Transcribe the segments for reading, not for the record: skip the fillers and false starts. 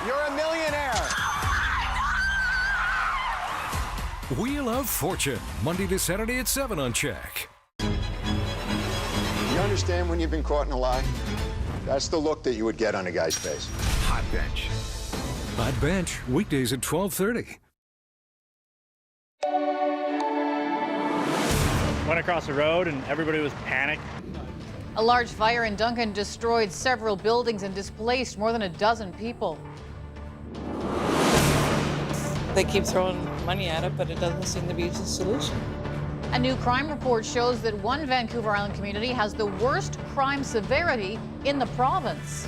You're a millionaire. Wheel of Fortune, Monday to Saturday at 7 on CHEK. You understand when you've been caught in a lie? That's the look that you would get on a guy's face. Hot Bench. Hot Bench, weekdays at 12:30. Went across the road and everybody was panicked. A large fire in Duncan destroyed several buildings and displaced more than a dozen people. They keep throwing money at it, but it doesn't seem to be a solution. A new crime report shows that one Vancouver Island community has the worst crime severity in the province.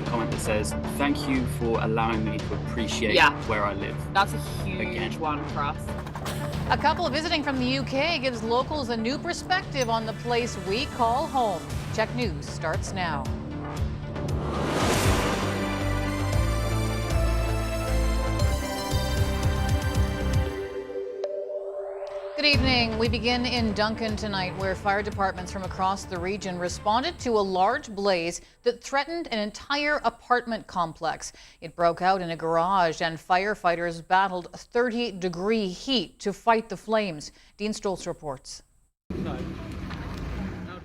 Comment that says, "Thank you for allowing me to appreciate where I live." That's a huge one for us. A couple visiting from the UK gives locals a new perspective on the place we call home. CHEK News starts now. Good evening. We begin in Duncan tonight, where fire departments from across the region responded to a large blaze that threatened an entire apartment complex. It broke out in a garage, and firefighters battled 30-degree heat to fight the flames. Dean Stoltz reports.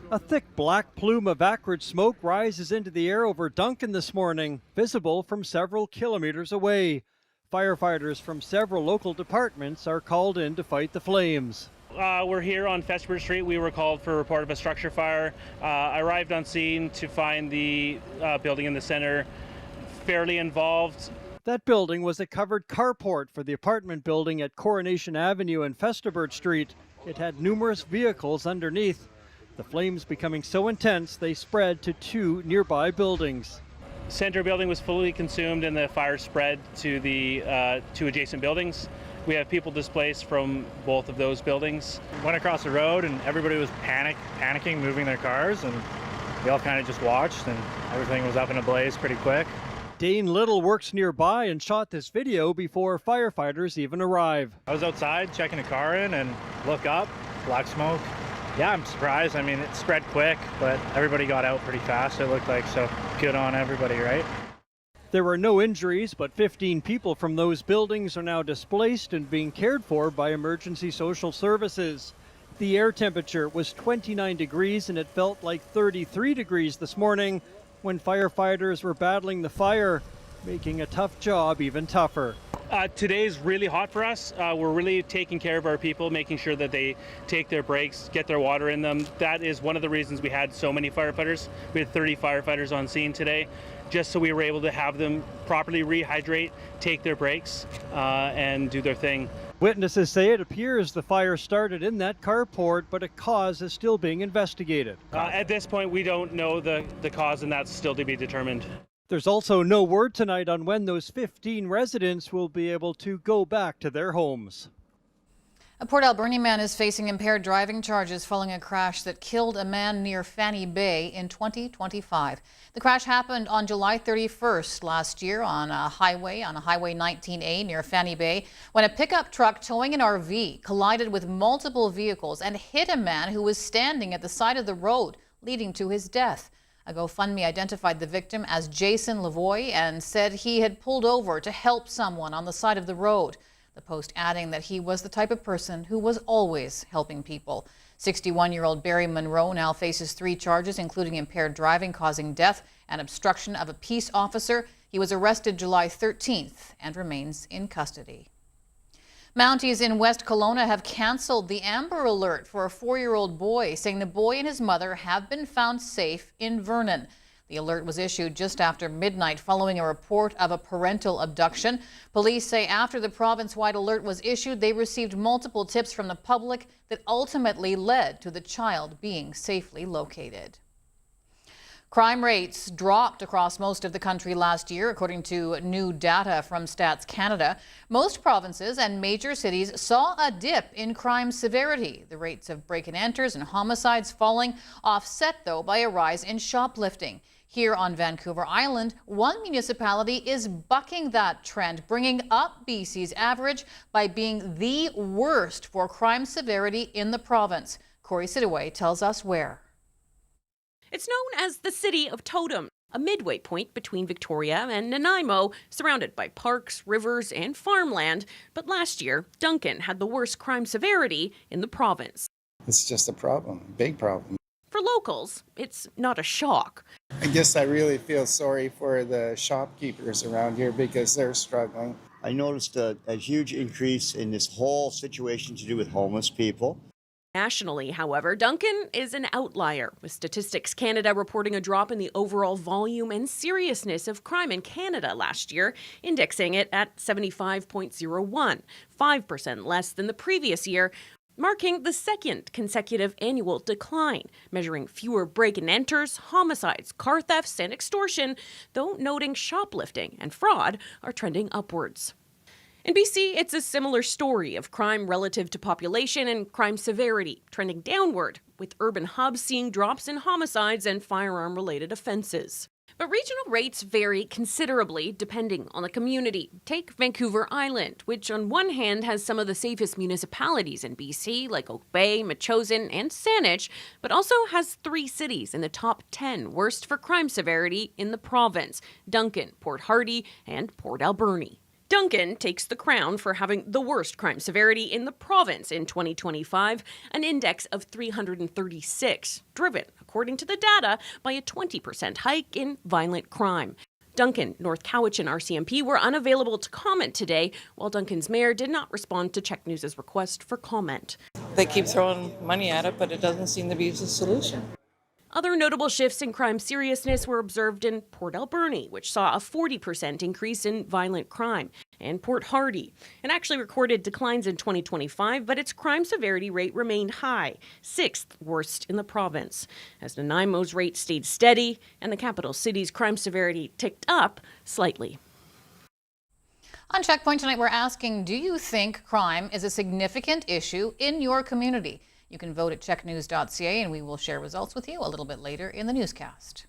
A thick black plume of acrid smoke rises into the air over Duncan this morning, visible from several kilometers away. Firefighters from several local departments are called in to fight the flames. We're here on Festbridge Street. We were called for a report of a structure fire. I arrived on scene to find the building in the center fairly involved. That building was a covered carport for the apartment building at Coronation Avenue and Festbridge Street. It had numerous vehicles underneath. The flames becoming so intense they spread to two nearby buildings. Center building was fully consumed and the fire spread to the two adjacent buildings. We have people displaced from both of those buildings. Went across the road and everybody was panicking, moving their cars, and we all kind of just watched and everything was up in a blaze pretty quick. Dane Little works nearby and shot this video before firefighters even arrive. I was outside checking a car in and look up, black smoke. Yeah, I'm surprised. I mean, it spread quick, but everybody got out pretty fast, it looked like, so good on everybody, right? There were no injuries, but 15 people from those buildings are now displaced and being cared for by emergency social services. The air temperature was 29 degrees and it felt like 33 degrees this morning when firefighters were battling the fire, making a tough job even tougher. Today's really hot for us. We're really taking care of our people, making sure that they take their breaks, get their water in them. That is one of the reasons we had so many firefighters. We had 30 firefighters on scene today, just so we were able to have them properly rehydrate, take their breaks, and do their thing. Witnesses say it appears the fire started in that carport, but a cause is still being investigated. At this point, we don't know the cause, and that's still to be determined. There's also no word tonight on when those 15 residents will be able to go back to their homes. A Port Alberni man is facing impaired driving charges following a crash that killed a man near Fanny Bay in 2025. The crash happened on July 31st last year on Highway 19A near Fanny Bay, when a pickup truck towing an RV collided with multiple vehicles and hit a man who was standing at the side of the road, leading to his death. A GoFundMe identified the victim as Jason Lavoie and said he had pulled over to help someone on the side of the road. The post adding that he was the type of person who was always helping people. 61-year-old Barry Monroe now faces 3 charges, including impaired driving causing death and obstruction of a peace officer. He was arrested July 13th and remains in custody. Mounties in West Kelowna have canceled the Amber Alert for a 4-year-old boy, saying the boy and his mother have been found safe in Vernon. The alert was issued just after midnight following a report of a parental abduction. Police say after the province-wide alert was issued, they received multiple tips from the public that ultimately led to the child being safely located. Crime rates dropped across most of the country last year, according to new data from Stats Canada. Most provinces and major cities saw a dip in crime severity. The rates of break-and-enters and homicides falling, offset, though, by a rise in shoplifting. Here on Vancouver Island, one municipality is bucking that trend, bringing up BC's average by being the worst for crime severity in the province. Corey Sidaway tells us where. It's known as the City of Totems. a midway point between Victoria and Nanaimo, surrounded by parks, rivers, and farmland. But last year, Duncan had the worst crime severity in the province. It's just a problem, big problem. For locals, it's not a shock. I guess I really feel sorry for the shopkeepers around here because they're struggling. I noticed a huge increase in this whole situation to do with homeless people. Nationally, however, Duncan is an outlier, with Statistics Canada reporting a drop in the overall volume and seriousness of crime in Canada last year, indexing it at 75.01, 5% less than the previous year, marking the second consecutive annual decline, measuring fewer break-and-enters, homicides, car thefts, and extortion, though noting shoplifting and fraud are trending upwards. In BC, it's a similar story of crime relative to population and crime severity trending downward, with urban hubs seeing drops in homicides and firearm-related offences. But regional rates vary considerably depending on the community. Take Vancouver Island, which on one hand has some of the safest municipalities in BC, like Oak Bay, Metchosin, and Saanich, but also has 3 cities in the top 10 worst for crime severity in the province: Duncan, Port Hardy, and Port Alberni. Duncan takes the crown for having the worst crime severity in the province in 2025, an index of 336, driven, according to the data, by a 20% hike in violent crime. Duncan, North Cowichan RCMP were unavailable to comment today, while Duncan's mayor did not respond to CHEK News' request for comment. They keep throwing money at it, but it doesn't seem to be the solution. Other notable shifts in crime seriousness were observed in Port Alberni, which saw a 40% increase in violent crime, and Port Hardy. It actually recorded declines in 2025, but its crime severity rate remained high, 6th worst in the province, as Nanaimo's rate stayed steady and the capital city's crime severity ticked up slightly. On Checkpoint tonight, we're asking, do you think crime is a significant issue in your community? You can vote at checknews.ca, and we will share results with you a little bit later in the newscast.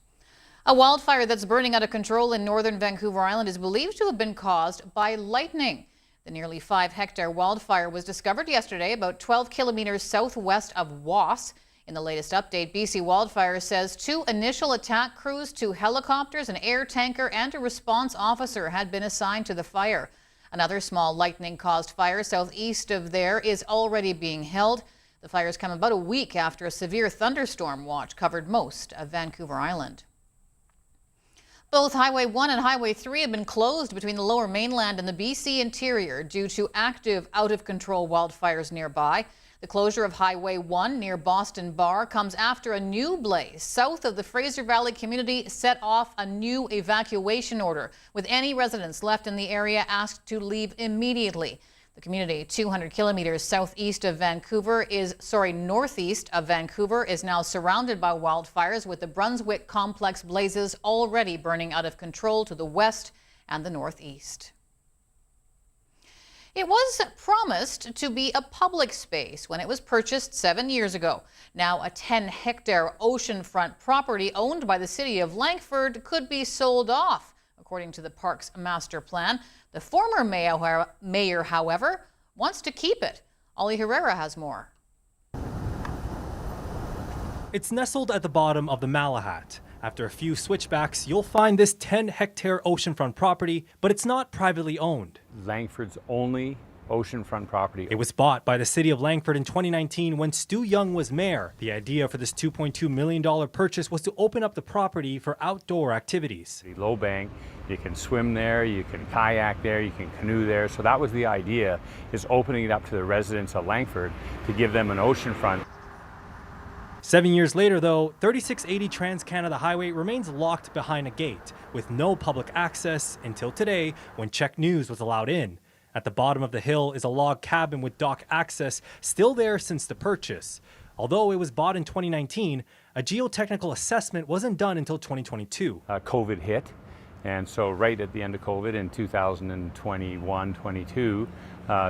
A wildfire that's burning out of control in northern Vancouver Island is believed to have been caused by lightning. The nearly 5-hectare wildfire was discovered yesterday about 12 kilometers southwest of Was. In the latest update, BC Wildfire says 2 initial attack crews, 2 helicopters, an air tanker, and a response officer had been assigned to the fire. Another small lightning-caused fire southeast of there is already being held. The fires come about a week after a severe thunderstorm watch covered most of Vancouver Island. Both Highway 1 and Highway 3 have been closed between the Lower Mainland and the BC interior due to active, out-of-control wildfires nearby. The closure of Highway 1 near Boston Bar comes after a new blaze south of the Fraser Valley community set off a new evacuation order, with any residents left in the area asked to leave immediately. The community, 200 kilometers northeast of Vancouver, is now surrounded by wildfires, with the Brunswick complex blazes already burning out of control to the west and the northeast. It was promised to be a public space when it was purchased 7 years ago. Now a 10-hectare oceanfront property owned by the city of Langford could be sold off, according to the park's master plan. The former mayor, however, wants to keep it. Ollie Herrera has more. It's nestled at the bottom of the Malahat. After a few switchbacks, you'll find this 10-hectare oceanfront property, but it's not privately owned. Langford's only oceanfront property. It was bought by the city of Langford in 2019 when Stu Young was mayor. The idea for this $2.2 million purchase was to open up the property for outdoor activities. Low bank, you can swim there, you can kayak there, you can canoe there. So that was the idea, is opening it up to the residents of Langford to give them an oceanfront. 7 years later, though, 3680 Trans-Canada Highway remains locked behind a gate with no public access until today, when CHEK News was allowed in. At the bottom of the hill is a log cabin with dock access, still there since the purchase. Although it was bought in 2019, a geotechnical assessment wasn't done until 2022. COVID hit, and so right at the end of COVID in 2021-22,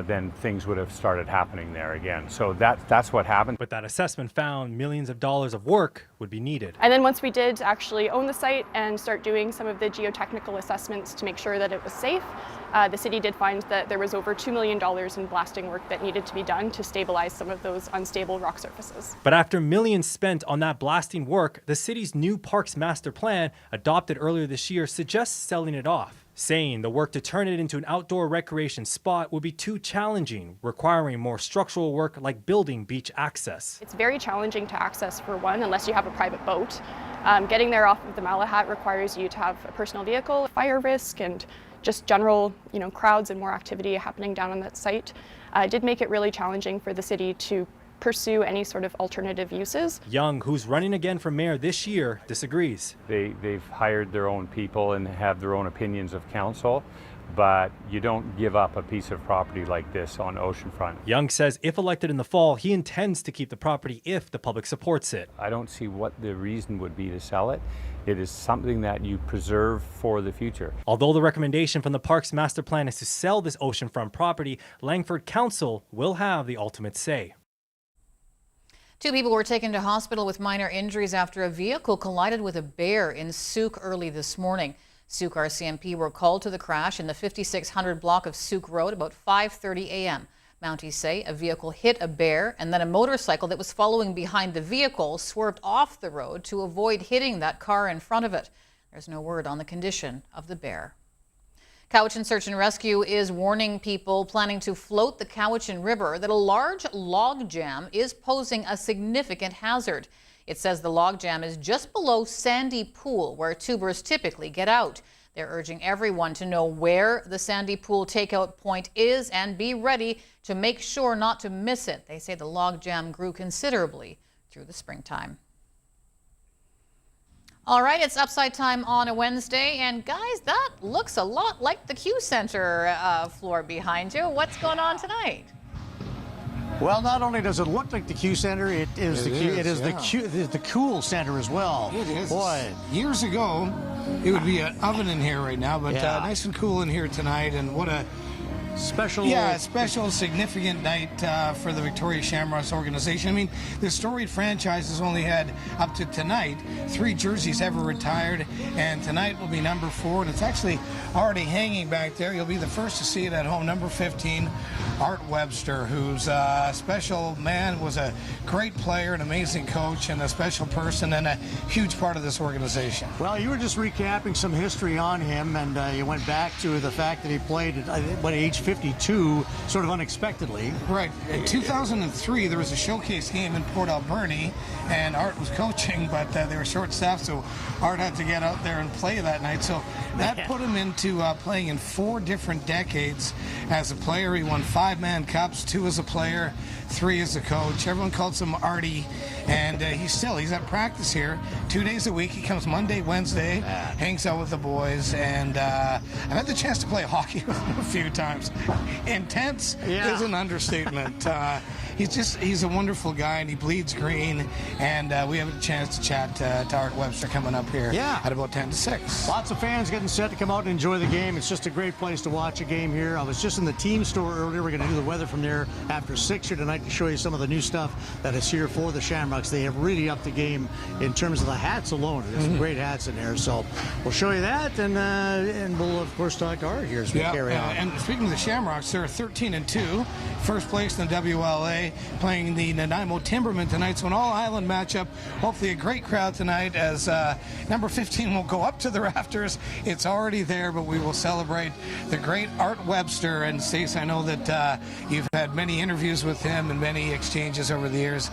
then things would have started happening there again. So that's what happened. But that assessment found millions of dollars of work would be needed. And then once we did actually own the site and start doing some of the geotechnical assessments to make sure that it was safe, the city did find that there was over $2 million in blasting work that needed to be done to stabilize some of those unstable rock surfaces. But after millions spent on that blasting work, the city's new Parks Master Plan, adopted earlier this year, suggests selling it off, saying the work to turn it into an outdoor recreation spot would be too challenging, requiring more structural work like building beach access. It's very challenging to access, for one, unless you have a private boat. Getting there off of the Malahat requires you to have a personal vehicle, fire risk, and just general, crowds and more activity happening down on that site. Did make it really challenging for the city to pursue any sort of alternative uses. Young, who's running again for mayor this year, disagrees. They've hired their own people and have their own opinions of council, but you don't give up a piece of property like this on oceanfront. Young says if elected in the fall, he intends to keep the property if the public supports it. I don't see what the reason would be to sell it. It is something that you preserve for the future. Although the recommendation from the Parks Master Plan is to sell this oceanfront property, Langford Council will have the ultimate say. 2 people were taken to hospital with minor injuries after a vehicle collided with a bear in Souk early this morning. Souk RCMP were called to the crash in the 5600 block of Souk Road about 5:30 a.m. Mounties say a vehicle hit a bear and then a motorcycle that was following behind the vehicle swerved off the road to avoid hitting that car in front of it. There's no word on the condition of the bear. Cowichan Search and Rescue is warning people planning to float the Cowichan River that a large log jam is posing a significant hazard. It says the log jam is just below Sandy Pool, where tubers typically get out. They're urging everyone to know where the Sandy Pool takeout point is and be ready to make sure not to miss it. They say the log jam grew considerably through the springtime. All right, it's Upside Time on a Wednesday, and guys, that looks a lot like the Q Center floor behind you. What's going on tonight? Well, not only does it look like the Q Center, it is the Cool Center as well. It is. Boy, years ago, it would be an oven in here right now, but nice and cool in here tonight, and what a special, significant night for the Victoria Shamrocks organization. I mean, the storied franchise has only had, up to tonight, 3 jerseys ever retired, and tonight will be number 4, and it's actually already hanging back there. You'll be the first to see it at home. Number 15, Art Webster, who's a special man, was a great player, an amazing coach, and a special person, and a huge part of this organization. Well, you were just recapping some history on him, and you went back to the fact that he played at age 52, sort of unexpectedly. Right. In 2003, there was a showcase game in Port Alberni, and Art was coaching, but they were short-staffed, so Art had to get out there and play that night. So that put him into playing in 4 different decades as a player. He won 5-man cups, 2 as a player, 3 as a coach. Everyone calls him Artie, and he's at practice here 2 days a week. He comes Monday, Wednesday, hangs out with the boys, and I've had the chance to play hockey with him a few times. Intense is an understatement. He's a wonderful guy, and he bleeds green, and we have a chance to chat to Art Webster coming up here at about 10 to 6. Lots of fans getting set to come out and enjoy the game. It's just a great place to watch a game here. I was just in the team store earlier. We're going to do the weather from there after 6 here tonight to show you some of the new stuff that is here for the Shamrocks. They have really upped the game in terms of the hats alone. There's some great hats in there, so we'll show you that, and we'll of course talk to Art here as we carry on. And speaking of the Shamrocks, they're 13-2, first place in the WLA, playing the Nanaimo Timbermen tonight. So an all-island matchup. Hopefully a great crowd tonight, as number 15 will go up to the rafters. It's already there, but we will celebrate the great Art Webster. And Stace, I know that you've had many interviews with him and many exchanges over the years.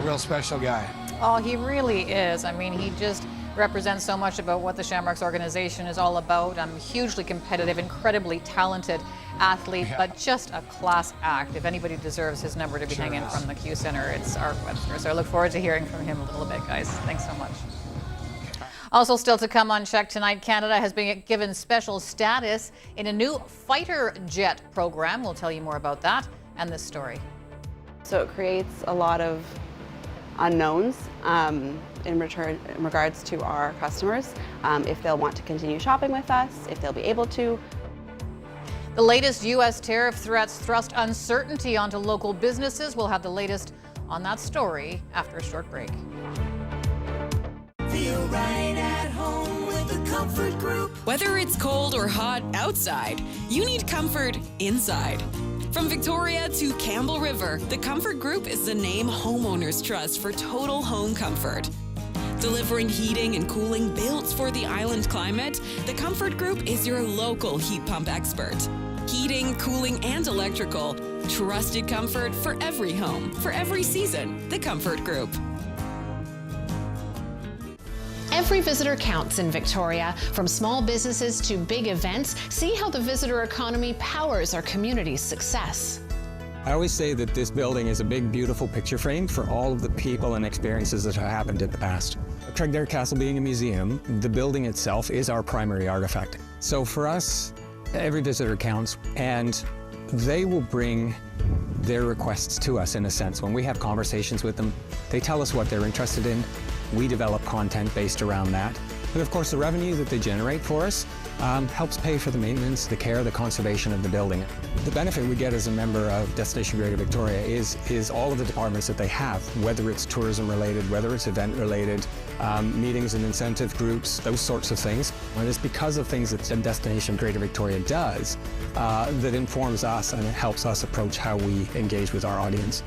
Real special guy. Oh, he really is. I mean, he just represents so much about what the Shamrocks organization is all about. Hugely competitive, incredibly talented athlete, but just a class act. If anybody deserves his number to be hanging from the Q Center, it's Art Webster. So I look forward to hearing from him a little bit, guys. Thanks so much. Also still to come on CHEK tonight, Canada has been given special status in a new fighter jet program. We'll tell you more about that and this story. So it creates a lot of unknowns in regards to our customers, if they'll want to continue shopping with us, if they'll be able to. The latest U.S. tariff threats thrust uncertainty onto local businesses. We'll have the latest on that story after a short break. Feel right at home with the Comfort Group. Whether it's cold or hot outside, you need comfort inside. From Victoria to Campbell River, the Comfort Group is the name homeowners trust for total home comfort. Delivering heating and cooling built for the island climate, the Comfort Group is your local heat pump expert. Heating, cooling, and electrical. Trusted comfort for every home, for every season. The Comfort Group. Every visitor counts in Victoria. From small businesses to big events, see how the visitor economy powers our community's success. I always say that this building is a big, beautiful picture frame for all of the people and experiences that have happened in the past. Craigdare Castle being a museum, the building itself is our primary artifact. So for us, every visitor counts, and they will bring their requests to us in a sense. When we have conversations with them, they tell us what they're interested in. We develop content based around that. And of course, the revenue that they generate for us helps pay for the maintenance, the care, the conservation of the building. The benefit we get as a member of Destination Greater Victoria is all of the departments that they have, whether it's tourism related, whether it's event related, meetings and incentive groups, those sorts of things. And it's because of things that Destination Greater Victoria does that informs us and it helps us approach how we engage with our audience.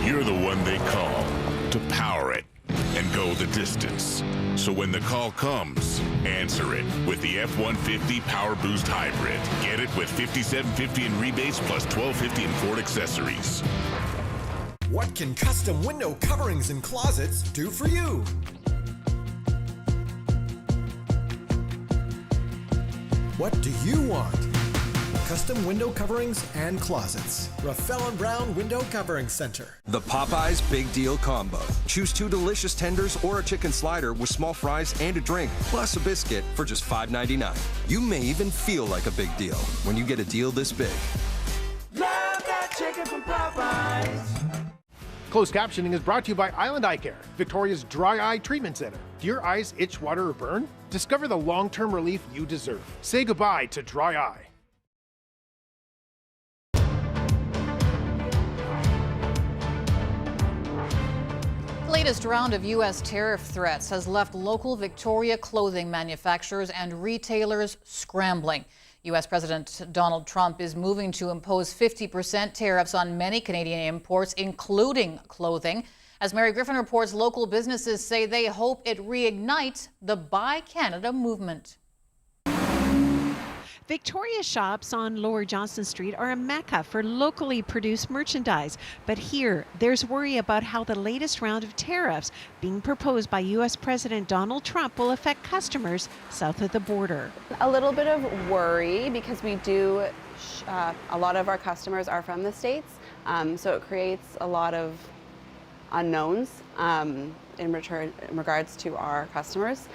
You're the one they call to power it and go the distance. So when the call comes, answer it with the F-150 Power Boost Hybrid. Get it with $5,750 in rebates plus $1,250 in Ford accessories. What can custom window coverings and closets do for you? What do you want? Custom window coverings and closets. Rafael & Brown Window Covering Center. The Popeyes Big Deal Combo. Choose 2 delicious tenders or a chicken slider with small fries and a drink, plus a biscuit for just $5.99. You may even feel like a big deal when you get a deal this big. Love that chicken from Popeyes. Closed captioning is brought to you by Island Eye Care, Victoria's dry eye treatment center. Do your eyes itch, water, or burn? Discover the long-term relief you deserve. Say goodbye to dry eye. The latest round of U.S. tariff threats has left local Victoria clothing manufacturers and retailers scrambling. U.S. President Donald Trump is moving to impose 50% tariffs on many Canadian imports, including clothing. As Mary Griffin reports, local businesses say they hope it reignites the Buy Canada movement. Victoria shops on Lower Johnston Street are a mecca for locally produced merchandise. But here, there's worry about how the latest round of tariffs being proposed by U.S. President Donald Trump will affect customers south of the border. A little bit of worry because we do, a lot of our customers are from the States, so it creates a lot of unknowns in regards to our customers,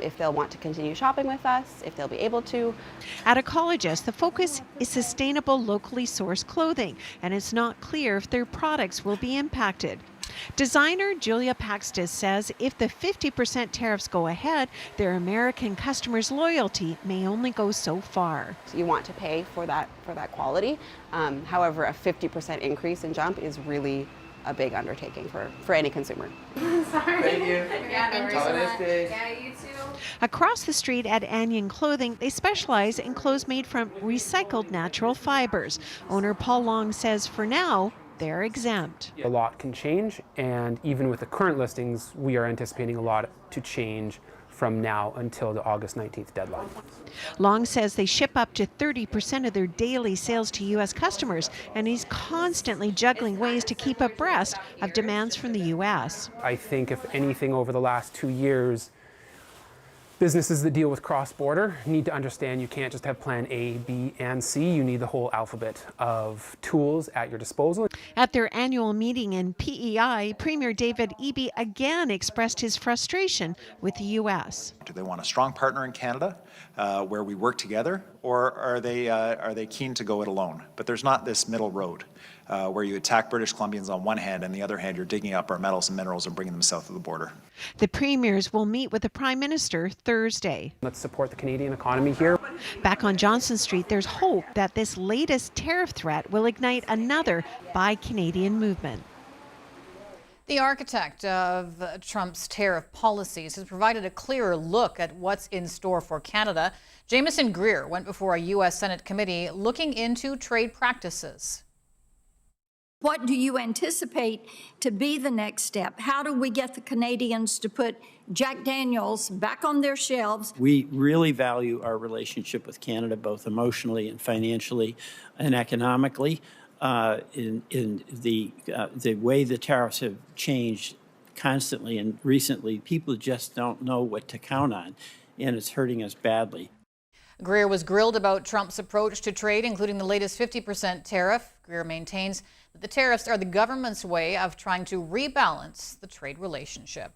if they'll want to continue shopping with us, if they'll be able to. At Ecologist, the focus is sustainable, locally sourced clothing, and it's not clear if their products will be impacted. Designer Julia Paxtis says if the 50% tariffs go ahead, their American customers' loyalty may only go so far. You want to pay for that quality. However, a 50% increase in jump is really a big undertaking for any consumer. Sorry. Thank you. Yeah, thank you so much. Yeah, you too. Across the street at Anion Clothing, they specialize in clothes made from recycled natural fibers. Owner Paul Long says for now, they're exempt. A lot can change, and even with the current listings, we are anticipating a lot to change from now until the August 19th deadline. Long says they ship up to 30% of their daily sales to U.S. customers, and he's constantly juggling ways to keep abreast of demands from the U.S. I think if anything over the last 2 years, businesses that deal with cross-border need to understand you can't just have plan A, B, and C. You need the whole alphabet of tools at your disposal. At their annual meeting in PEI, Premier David Eby again expressed his frustration with the U.S. Do they want a strong partner in Canada where we work together, or are they keen to go it alone? But there's not this middle road where you attack British Columbians on one hand, and the other hand you're digging up our metals and minerals and bringing them south of the border. The premiers will meet with the Prime Minister Thursday. Let's support the Canadian economy here. Back on Johnson Street, there's hope that this latest tariff threat will ignite another Buy Canadian movement. The architect of Trump's tariff policies has provided a clearer look at what's in store for Canada. Jameson Greer went before a U.S. Senate committee looking into trade practices. What do you anticipate to be the next step? How do we get the Canadians to put Jack Daniels back on their shelves? We really value our relationship with Canada, both emotionally and financially and economically. In the way the tariffs have changed constantly and recently, people just don't know what to count on, and it's hurting us badly. Greer was grilled about Trump's approach to trade, including the latest 50% tariff. Greer maintains that the tariffs are the government's way of trying to rebalance the trade relationship.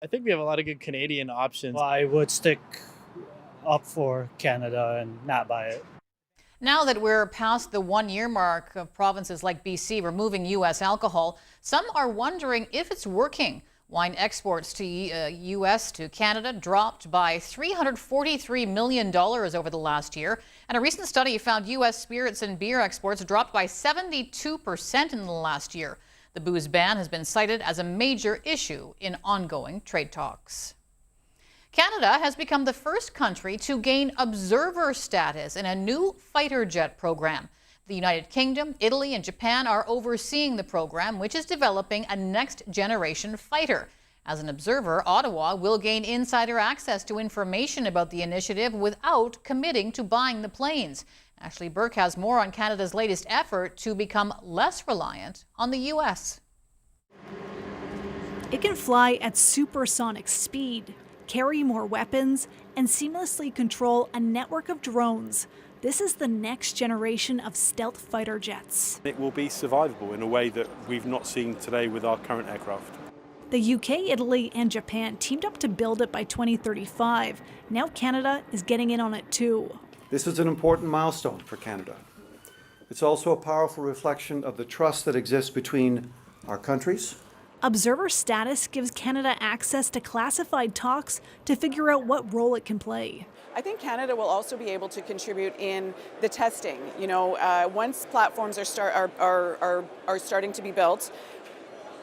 I think we have a lot of good Canadian options. I would stick up for Canada and not buy it. Now that we're past the one-year mark of provinces like BC removing U.S. alcohol, some are wondering if it's working. Wine exports to U.S. to Canada dropped by $343 million over the last year. And a recent study found U.S. spirits and beer exports dropped by 72% in the last year. The booze ban has been cited as a major issue in ongoing trade talks. Canada has become the first country to gain observer status in a new fighter jet program. The United Kingdom, Italy, and Japan are overseeing the program, which is developing a next-generation fighter. As an observer, Ottawa will gain insider access to information about the initiative without committing to buying the planes. Ashley Burke has more on Canada's latest effort to become less reliant on the U.S. It can fly at supersonic speed, carry more weapons, and seamlessly control a network of drones. This is the next generation of stealth fighter jets. It will be survivable in a way that we've not seen today with our current aircraft. The UK, Italy, and Japan teamed up to build it by 2035. Now Canada is getting in on it too. This is an important milestone for Canada. It's also a powerful reflection of the trust that exists between our countries. Observer status gives Canada access to classified talks to figure out what role it can play. I think Canada will also be able to contribute in the testing. Once platforms are starting to be built,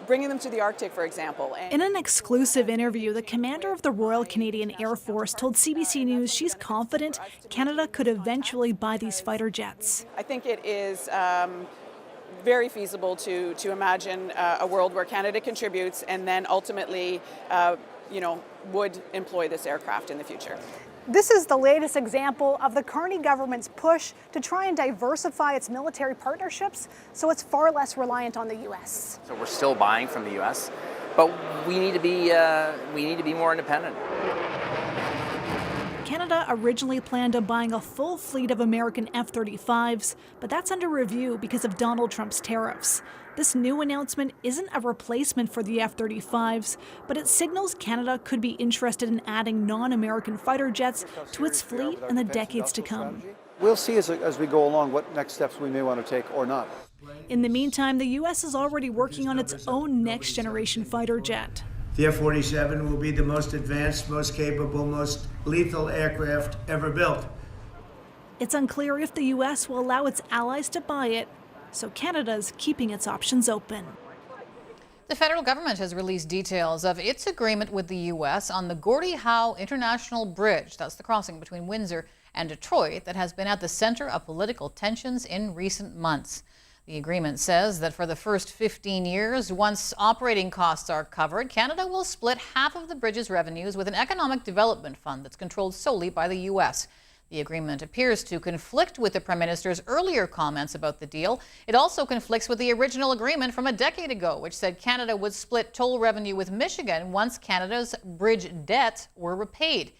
bringing them to the Arctic, for example. In an exclusive interview, the commander of the Royal Canadian Air Force told CBC News she's confident Canada could eventually buy these fighter jets. I think it is very feasible to imagine a world where Canada contributes and then ultimately, would employ this aircraft in the future. This is the latest example of the Carney government's push to try and diversify its military partnerships so it's far less reliant on the U.S. So we're still buying from the U.S., but we need to be more independent. Canada originally planned on buying a full fleet of American F-35s, but that's under review because of Donald Trump's tariffs. This new announcement isn't a replacement for the F-35s, but it signals Canada could be interested in adding non-American fighter jets to its fleet in the decades to come. We'll see as we go along what next steps we may want to take or not. In the meantime, the U.S. is already working on its own next-generation fighter jet. The F-47 will be the most advanced, most capable, most lethal aircraft ever built. It's unclear if the U.S. will allow its allies to buy it, so Canada's keeping its options open. The federal government has released details of its agreement with the U.S. on the Gordie Howe International Bridge. That's the crossing between Windsor and Detroit that has been at the center of political tensions in recent months. The agreement says that for the first 15 years, once operating costs are covered, Canada will split half of the bridge's revenues with an economic development fund that's controlled solely by the U.S. The agreement appears to conflict with the Prime Minister's earlier comments about the deal. It also conflicts with the original agreement from a decade ago, which said Canada would split toll revenue with Michigan once Canada's bridge debts were repaid.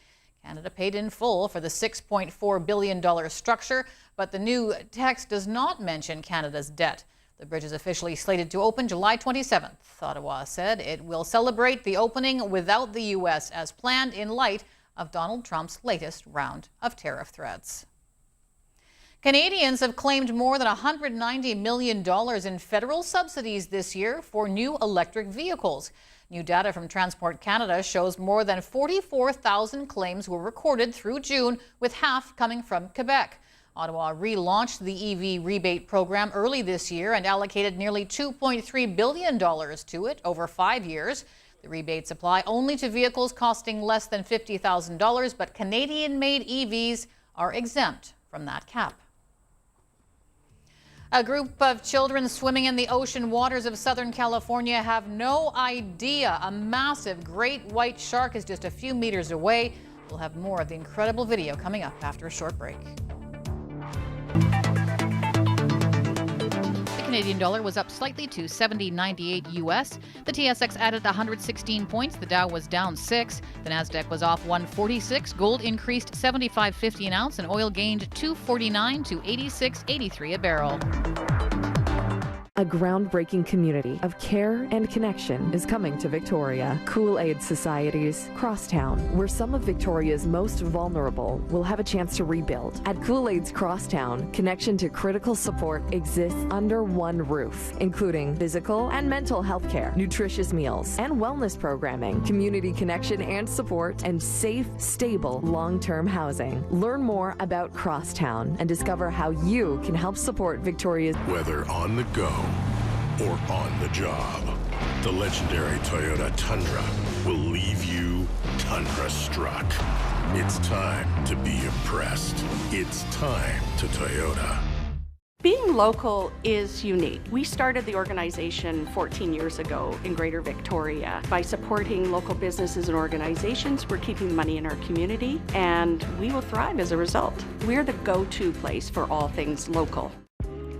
Canada paid in full for the $6.4 billion structure, but the new text does not mention Canada's debt. The bridge is officially slated to open July 27th. Ottawa said it will celebrate the opening without the U.S. as planned in light of Donald Trump's latest round of tariff threats. Canadians have claimed more than $190 million in federal subsidies this year for new electric vehicles. New data from Transport Canada shows more than 44,000 claims were recorded through June, with half coming from Quebec. Ottawa relaunched the EV rebate program early this year and allocated nearly $2.3 billion to it over 5 years. The rebates apply only to vehicles costing less than $50,000, but Canadian-made EVs are exempt from that cap. A group of children swimming in the ocean waters of Southern California have no idea a massive great white shark is just a few meters away. We'll have more of the incredible video coming up after a short break. The Canadian dollar was up slightly to $70.98 US. The TSX added 116 points. The Dow was down 6. The Nasdaq was off 146. Gold increased 75.50 an ounce, and oil gained 2.49 to 86.83 a barrel. A groundbreaking community of care and connection is coming to Victoria. Kool-Aid Society's Crosstown, where some of Victoria's most vulnerable will have a chance to rebuild. At Kool-Aid's Crosstown, connection to critical support exists under one roof, including physical and mental health care, nutritious meals, and wellness programming, community connection and support, and safe, stable, long-term housing. Learn more about Crosstown and discover how you can help support Victoria's... Whether on the go or on the job, the legendary Toyota Tundra will leave you tundra-struck. It's time to be impressed. It's time to Toyota. Being local is unique. We started the organization 14 years ago in Greater Victoria. By supporting local businesses and organizations, we're keeping money in our community, and we will thrive as a result. We're the go-to place for all things local.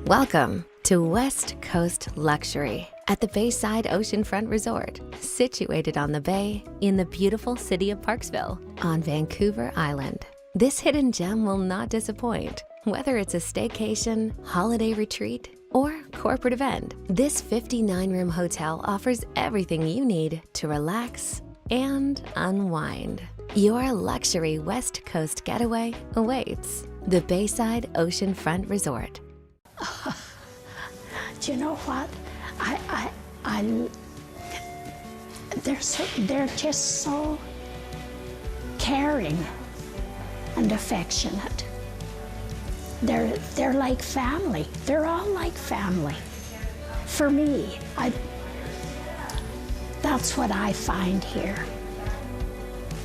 Welcome to West Coast Luxury at the Bayside Oceanfront Resort, situated on the bay in the beautiful city of Parksville on Vancouver Island. This hidden gem will not disappoint. Whether it's a staycation, holiday retreat, or corporate event, this 59-room hotel offers everything you need to relax and unwind. Your luxury West Coast getaway awaits. The Bayside Oceanfront Resort. Do you know what? They're just so caring and affectionate. They're like family. They're all like family. For me, that's what I find here.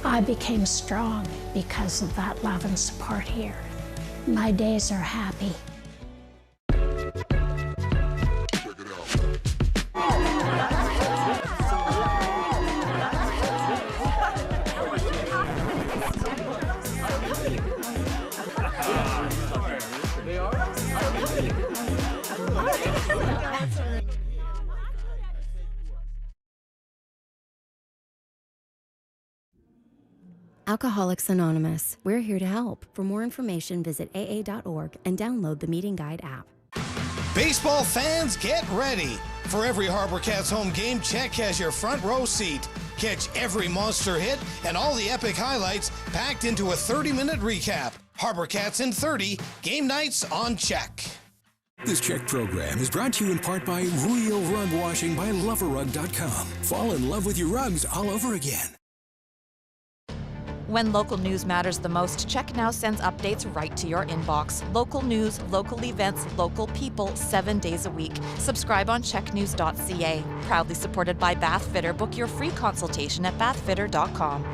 I became strong because of that love and support here. My days are happy. Alcoholics Anonymous. We're here to help. For more information, visit aa.org and download the Meeting Guide app. Baseball fans, get ready. For every Harbor Cats home game, CHEK has your front row seat. Catch every monster hit and all the epic highlights packed into a 30-minute recap. Harbor Cats in 30, game nights on CHEK. This CHEK program is brought to you in part by Real Rug Washing by Loverrug.com. Fall in love with your rugs all over again. When local news matters the most, CHEK now sends updates right to your inbox. Local news, local events, local people, 7 days a week. Subscribe on checknews.ca. Proudly supported by Bathfitter. Book your free consultation at bathfitter.com.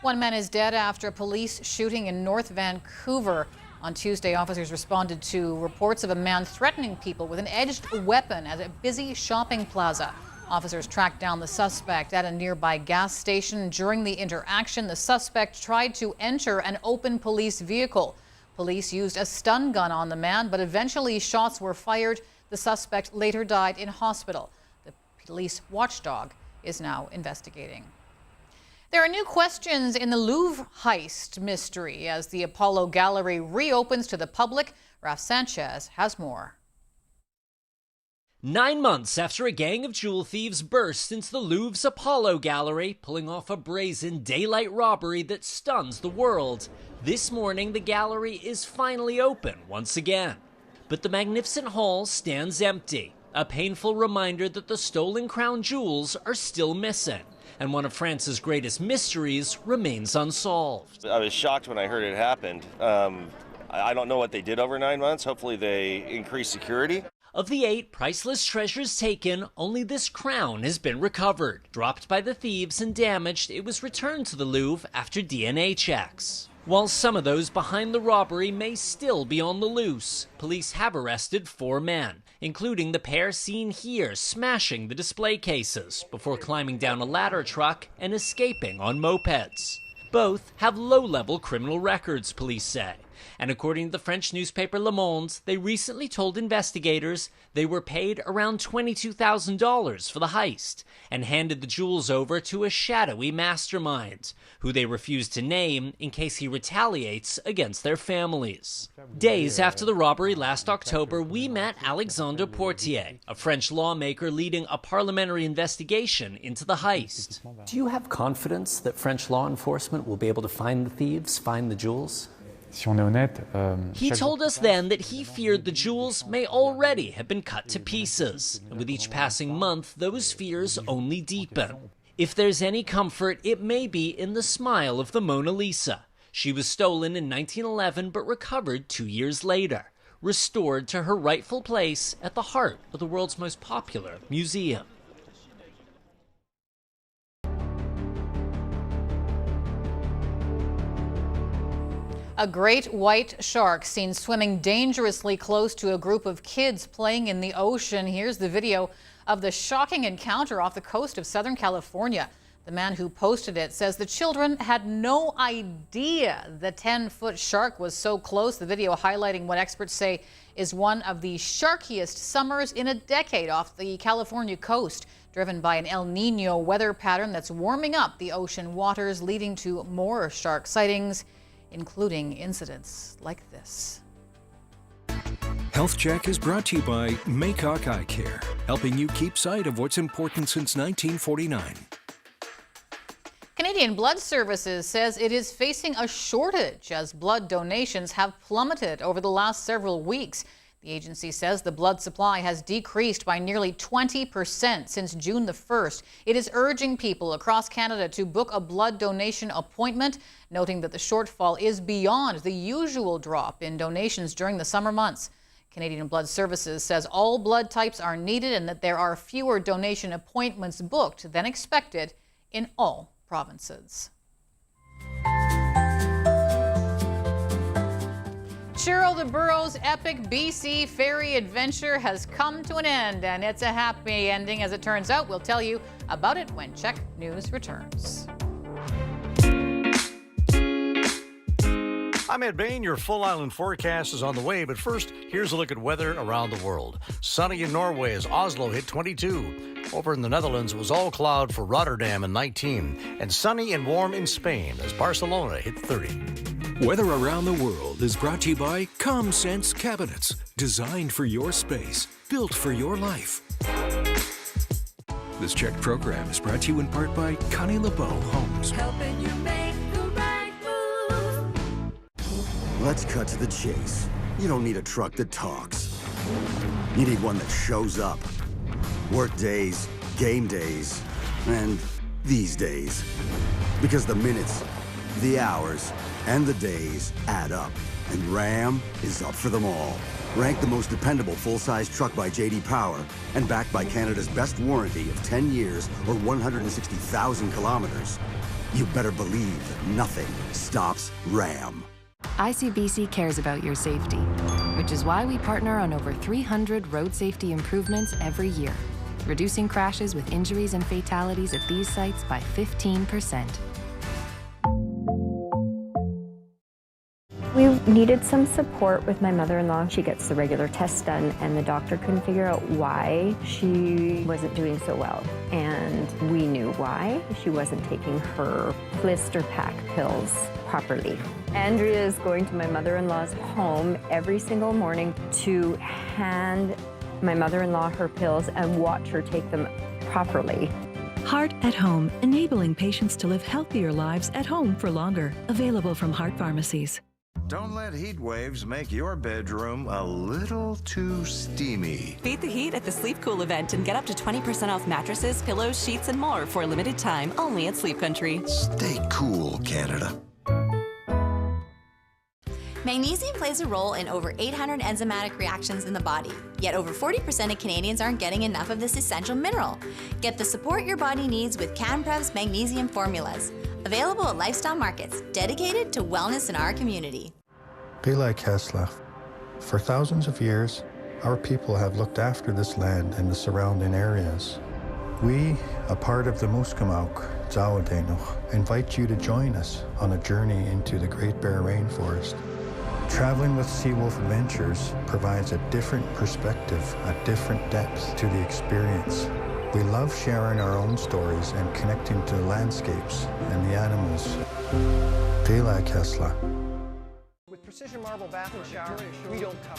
One man is dead after a police shooting in North Vancouver. On Tuesday, officers responded to reports of a man threatening people with an edged weapon at a busy shopping plaza. Officers tracked down the suspect at a nearby gas station. During the interaction, the suspect tried to enter an open police vehicle. Police used a stun gun on the man, but eventually shots were fired. The suspect later died in hospital. The police watchdog is now investigating. There are new questions in the Louvre heist mystery as the Apollo Gallery reopens to the public. Raf Sanchez has more. 9 months after a gang of jewel thieves burst into the Louvre's Apollo Gallery, pulling off a brazen daylight robbery that stuns the world. This morning, the gallery is finally open once again. But the magnificent hall stands empty. A painful reminder that the stolen crown jewels are still missing, and one of France's greatest mysteries remains unsolved. I was shocked when I heard it happened. I don't know what they did over 9 months. Hopefully they increased security. Of the 8 priceless treasures taken, only this crown has been recovered. Dropped by the thieves and damaged, it was returned to the Louvre after DNA checks. While some of those behind the robbery may still be on the loose, police have arrested 4 men, including the pair seen here smashing the display cases before climbing down a ladder truck and escaping on mopeds. Both have low-level criminal records, police say. And according to the French newspaper Le Monde, they recently told investigators they were paid around $22,000 for the heist and handed the jewels over to a shadowy mastermind, who they refused to name in case he retaliates against their families. Days after the robbery last October, we met Alexandre Portier, a French lawmaker leading a parliamentary investigation into the heist. Do you have confidence that French law enforcement will be able to find the thieves, find the jewels? He told us then that he feared the jewels may already have been cut to pieces, and with each passing month, those fears only deepen. If there's any comfort, it may be in the smile of the Mona Lisa. She was stolen in 1911 but recovered 2 years later, restored to her rightful place at the heart of the world's most popular museum. A great white shark seen swimming dangerously close to a group of kids playing in the ocean. Here's the video of the shocking encounter off the coast of Southern California. The man who posted it says the children had no idea the 10-foot shark was so close. The video highlighting what experts say is one of the sharkiest summers in a decade off the California coast, driven by an El Nino weather pattern that's warming up the ocean waters, leading to more shark sightings, including incidents like this. Health Check is brought to you by Maycock Eye Care, helping you keep sight of what's important since 1949. Canadian Blood Services says it is facing a shortage as blood donations have plummeted over the last several weeks. The agency says the blood supply has decreased by nearly 20% since June the 1st. It is urging people across Canada to book a blood donation appointment, noting that the shortfall is beyond the usual drop in donations during the summer months. Canadian Blood Services says all blood types are needed and that there are fewer donation appointments booked than expected in all provinces. Cheryl de Burroughs' epic BC ferry adventure has come to an end, and it's a happy ending as it turns out. We'll tell you about it when CHEK News returns. I'm Ed Bain. Your full island forecast is on the way, but first, here's a look at weather around the world. Sunny in Norway as Oslo hit 22. Over in the Netherlands, it was all cloud for Rotterdam in 19. And sunny and warm in Spain as Barcelona hit 30. Weather around the world is brought to you by ComSense Cabinets. Designed for your space, built for your life. This CHEK program is brought to you in part by Connie LeBeau Homes. Helping you make the right move. Let's cut to the chase. You don't need a truck that talks. You need one that shows up. Work days, game days, and these days. Because the minutes, the hours, and the days add up, and Ram is up for them all. Ranked the most dependable full-size truck by J.D. Power and backed by Canada's best warranty of 10 years or 160,000 kilometers. You better believe that nothing stops Ram. ICBC cares about your safety, which is why we partner on over 300 road safety improvements every year, reducing crashes with injuries and fatalities at these sites by 15%. We needed some support with my mother-in-law. She gets the regular tests done, and the doctor couldn't figure out why she wasn't doing so well. And we knew why. She wasn't taking her blister pack pills properly. Andrea is going to my mother-in-law's home every single morning to hand my mother-in-law her pills and watch her take them properly. Heart at Home, enabling patients to live healthier lives at home for longer. Available from Heart Pharmacies. Don't let heat waves make your bedroom a little too steamy. Beat the heat at the Sleep Cool event and get up to 20% off mattresses, pillows, sheets, and more for a limited time only at Sleep Country. Stay cool, Canada. Magnesium plays a role in over 800 enzymatic reactions in the body, yet over 40% of Canadians aren't getting enough of this essential mineral. Get the support your body needs with CanPrev's magnesium formulas. Available at Lifestyle Markets, dedicated to wellness in our community. Pele Kesla. For thousands of years, our people have looked after this land and the surrounding areas. We, a part of the Muskamauk Zawadeno, invite you to join us on a journey into the Great Bear Rainforest. Traveling with Seawolf Adventures provides a different perspective, a different depth to the experience. We love sharing our own stories and connecting to the landscapes and the animals. Pele Kesla. With Precision Marble Bath and Shower,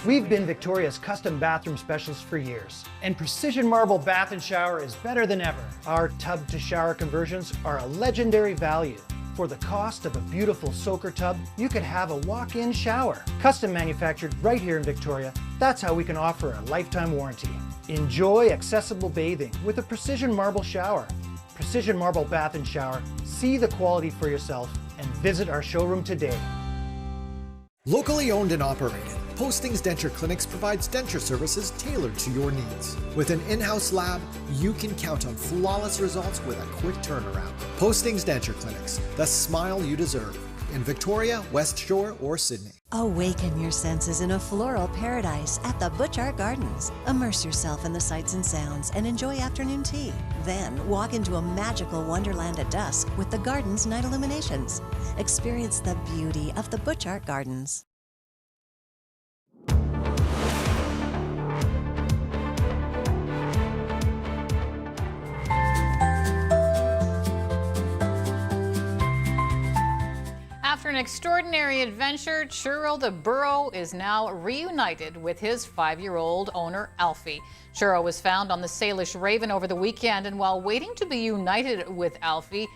we've been Victoria's custom bathroom specialists for years. And Precision Marble Bath and Shower is better than ever. Our tub-to-shower conversions are a legendary value. For the cost of a beautiful soaker tub, you could have a walk-in shower. Custom manufactured right here in Victoria, that's how we can offer a lifetime warranty. Enjoy accessible bathing with a Precision Marble Shower. Precision Marble Bath and Shower. See the quality for yourself and visit our showroom today. Locally owned and operated, Postings Denture Clinics provides denture services tailored to your needs. With an in-house lab, you can count on flawless results with a quick turnaround. Postings Denture Clinics, the smile you deserve. In Victoria, West Shore, or Sydney. Awaken your senses in a floral paradise at the Butch Art Gardens. Immerse yourself in the sights and sounds and enjoy afternoon tea. Then walk into a magical wonderland at dusk with the garden's night illuminations. Experience the beauty of the Butch Art Gardens. After an extraordinary adventure, Churro the burro is now reunited with his 5-year-old owner, Alfie. Churro was found on the Salish Raven over the weekend, and while waiting to be united with Alfie,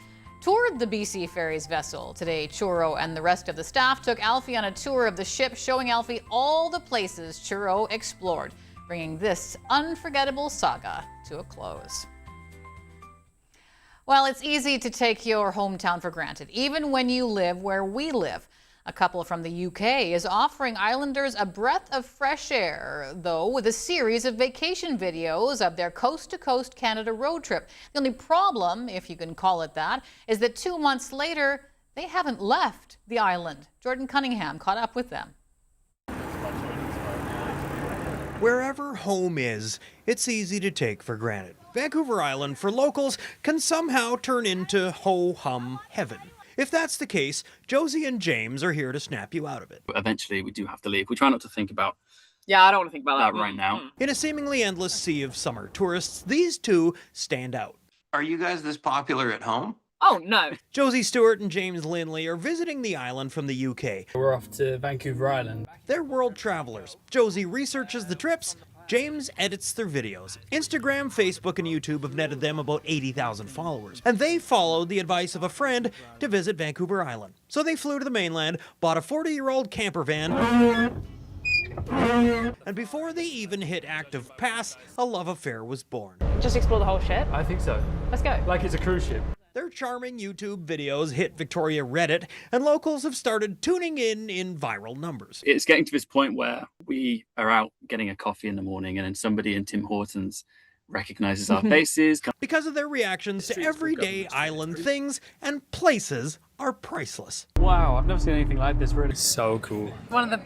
toured the BC Ferries vessel. Today, Churro and the rest of the staff took Alfie on a tour of the ship, showing Alfie all the places Churro explored, bringing this unforgettable saga to a close. Well, it's easy to take your hometown for granted, even when you live where we live. A couple from the UK is offering islanders a breath of fresh air, though, with a series of vacation videos of their coast-to-coast Canada road trip. The only problem, if you can call it that, is that 2 months later, they haven't left the island. Jordan Cunningham caught up with them. Wherever home is, it's easy to take for granted. Vancouver Island, for locals, can somehow turn into ho-hum heaven. If that's the case, Josie and James are here to snap you out of it. Eventually, we do have to leave. We try not to think about I don't want to think about that right now. In a seemingly endless sea of summer tourists, these two stand out. Are you guys this popular at home? Oh, no. Josie Stewart and James Linley are visiting the island from the UK. We're off to Vancouver Island. They're world travelers. Josie researches the trips. James edits their videos. Instagram, Facebook, and YouTube have netted them about 80,000 followers. And they followed the advice of a friend to visit Vancouver Island. So they flew to the mainland, bought a 40-year-old camper van, and before they even hit active pass, a love affair was born. Just explore the whole ship? I think so. Let's go. Like it's a cruise ship. Their charming YouTube videos hit Victoria Reddit, and locals have started tuning in viral numbers. It's getting to this point where we are out getting a coffee in the morning, and then somebody in Tim Hortons recognizes our faces. Because of their reactions to everyday island things, and places are priceless. Wow, I've never seen anything like this, really. So cool. One of the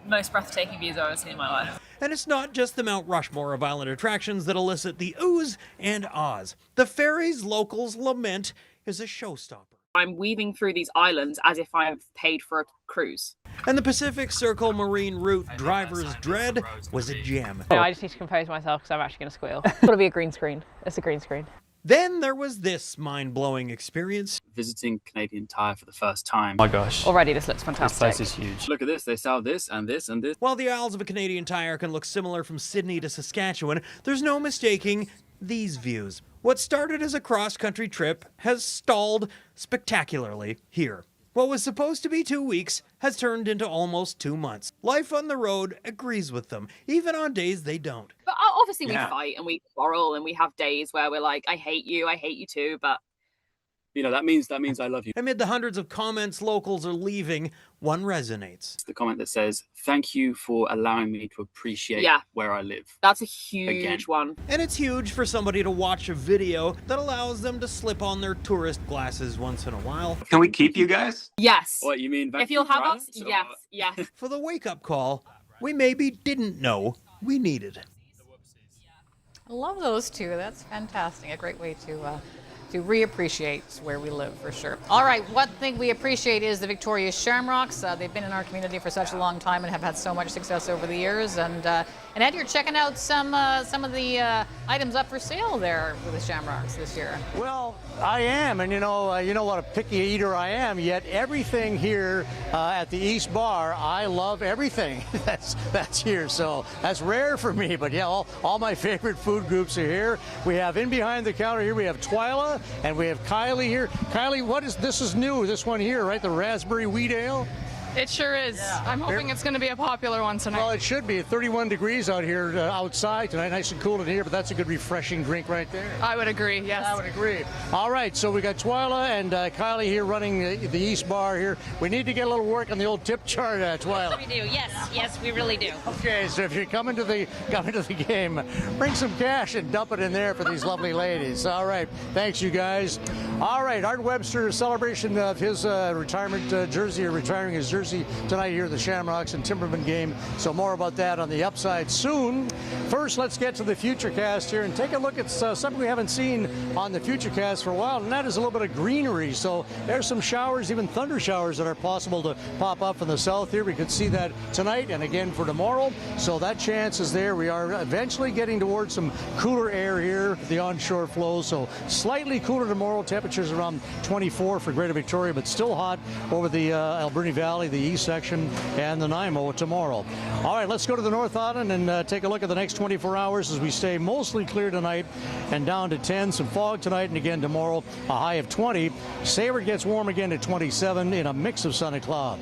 most breathtaking views I've ever seen in my life. And it's not just the Mount Rushmore of island attractions that elicit the oohs and ahs. The ferries locals lament is a showstopper. I'm weaving through these islands as if I've paid for a cruise. And the Pacific Circle Marine Route Driver's Dread was a gem. No, I just need to compose myself because I'm actually going to squeal. It's got to be a green screen. It's a green screen. Then there was this mind-blowing experience. Visiting Canadian Tire for the first time. Oh my gosh. Already this looks fantastic. This place is huge. Look at this, they sell this and this and this. While the aisles of a Canadian Tire can look similar from Sydney to Saskatchewan, there's no mistaking these views. What started as a cross-country trip has stalled spectacularly here. What was supposed to be 2 weeks has turned into almost 2 months. Life on the road agrees with them, even on days they don't. But obviously we fight and we quarrel and we have days where we're like, I hate you too, but You know, that means I love you. Amid the hundreds of comments locals are leaving, one resonates. The comment that says, "Thank you for allowing me to appreciate where I live." That's a huge one. And it's huge for somebody to watch a video that allows them to slip on their tourist glasses once in a while. Can we keep you guys? Yes. What, you mean if you'll have Vancouver us, Island, yes. For the wake-up call we maybe didn't know we needed. I love those two. That's fantastic. A great way to reappreciate where we live, for sure. All right, one thing we appreciate is the Victoria Shamrocks. They've been in our community for such a long time and have had so much success over the years. And Ed, you're checking out some of the items up for sale there with the Shamrocks this year. Well, I am, and you know what a picky eater I am. Yet everything here at the East Bar, I love everything that's here. So that's rare for me. But yeah, all my favorite food groups are here. We have in behind the counter here. We have Twyla. And we have Kylie here. Kylie, this is new, this one here, right? The raspberry wheat ale? It sure is. Yeah. I'm hoping it's going to be a popular one tonight. Well, it should be. 31 degrees out here outside tonight. Nice and cool in here, but that's a good refreshing drink right there. I would agree, yes. I would agree. All right, so we got Twyla and Kylie here running the East Bar here. We need to get a little work on the old tip chart, Twyla. We do, yes, we really do. Okay, so if you're coming to the game, bring some cash and dump it in there for these lovely ladies. All right, thanks you guys. All right, Art Webster, celebration of his retirement jersey, or retiring his jersey tonight here at the Shamrocks and Timberman game. So more about that on the upside soon. First, let's get to the Futurecast here and take a look at something we haven't seen on the Futurecast for a while, and that is a little bit of greenery. So there's some showers, even thunder showers that are possible to pop up from the south here. We could see that tonight and again for tomorrow. So that chance is there. We are eventually getting towards some cooler air here, the onshore flow. So slightly cooler tomorrow. Temperatures around 24 for Greater Victoria, but still hot over the Alberni Valley, the east section, and the Nanaimo tomorrow. All right, let's go to the North Island and take a look at the next 24 hours as we stay mostly clear tonight and down to 10. Some fog tonight and again tomorrow, a high of 20. Sayward gets warm again at 27 in a mix of sun and cloud.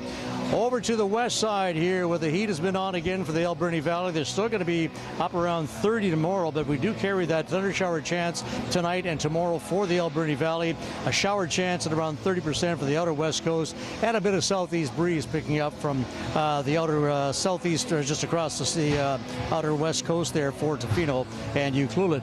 Over to the west side here, where the heat has been on again for the Alberni Valley. They're still going to be up around 30 tomorrow, but we do carry that thunder shower chance tonight and tomorrow for the Alberni Valley. A shower chance at around 30% for the outer west coast, and a bit of southeast breeze picking up from the outer southeast, or just across the outer west coast there for Tofino and Ucluelet.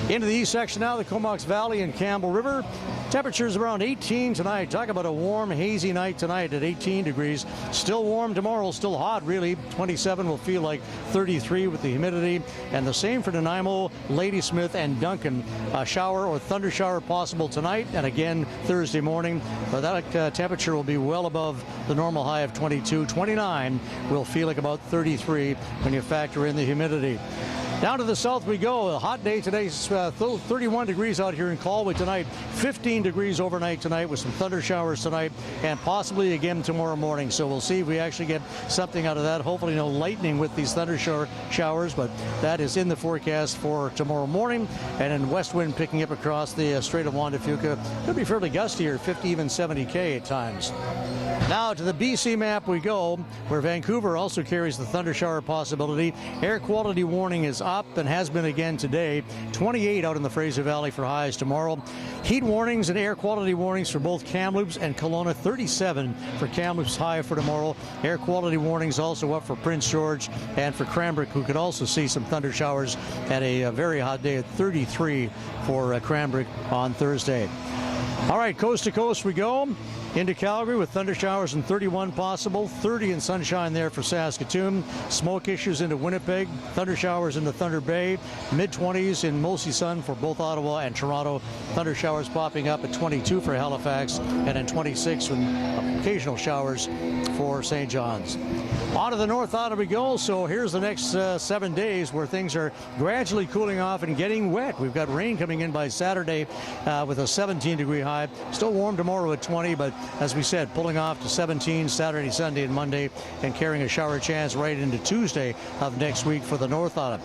Into the east section now, the Comox Valley and Campbell River. Temperatures around 18 tonight. Talk about a warm, hazy night tonight at 18 degrees. Still warm tomorrow, still hot really. 27 will feel like 33 with the humidity. And the same for Nanaimo, Ladysmith, and Duncan. A shower or thunder shower possible tonight and again Thursday morning. But that temperature will be well above the normal high of 22. 29 will feel like about 33 when you factor in the humidity. Down to the south we go. A hot day today, 31 degrees out here in Galway tonight, 15 degrees overnight tonight with some thunder showers tonight and possibly again tomorrow morning. So we'll see if we actually get something out of that. Hopefully no lightning with these thunder showers, but that is in the forecast for tomorrow morning. And then west wind picking up across the Strait of Juan de Fuca. Could be fairly gusty here, 50, even 70K at times. Now to the BC map we go, where Vancouver also carries the thunder shower possibility. Air quality warning is up and has been again today. 28 out in the Fraser Valley for highs tomorrow. Heat warnings and air quality warnings for both Kamloops and Kelowna. 37 for Kamloops high for tomorrow. Air quality warnings also up for Prince George and for Cranbrook, who could also see some thunder showers at a very hot day at 33 for Cranbrook on Thursday. All right, coast to coast we go. Into Calgary with thunder showers and 31 possible, 30 in sunshine there for Saskatoon. Smoke issues into Winnipeg, thunder showers into Thunder Bay, mid-20s in mostly sun for both Ottawa and Toronto. Thunder showers popping up at 22 for Halifax and then 26 with occasional showers for St. John's. On to the North Island we go. So here's the next 7 days where things are gradually cooling off and getting wet. We've got rain coming in by Saturday with a 17-degree high. Still warm tomorrow at 20, but as we said, pulling off to 17 Saturday, Sunday, and Monday, and carrying a shower chance right into Tuesday of next week for the North Island.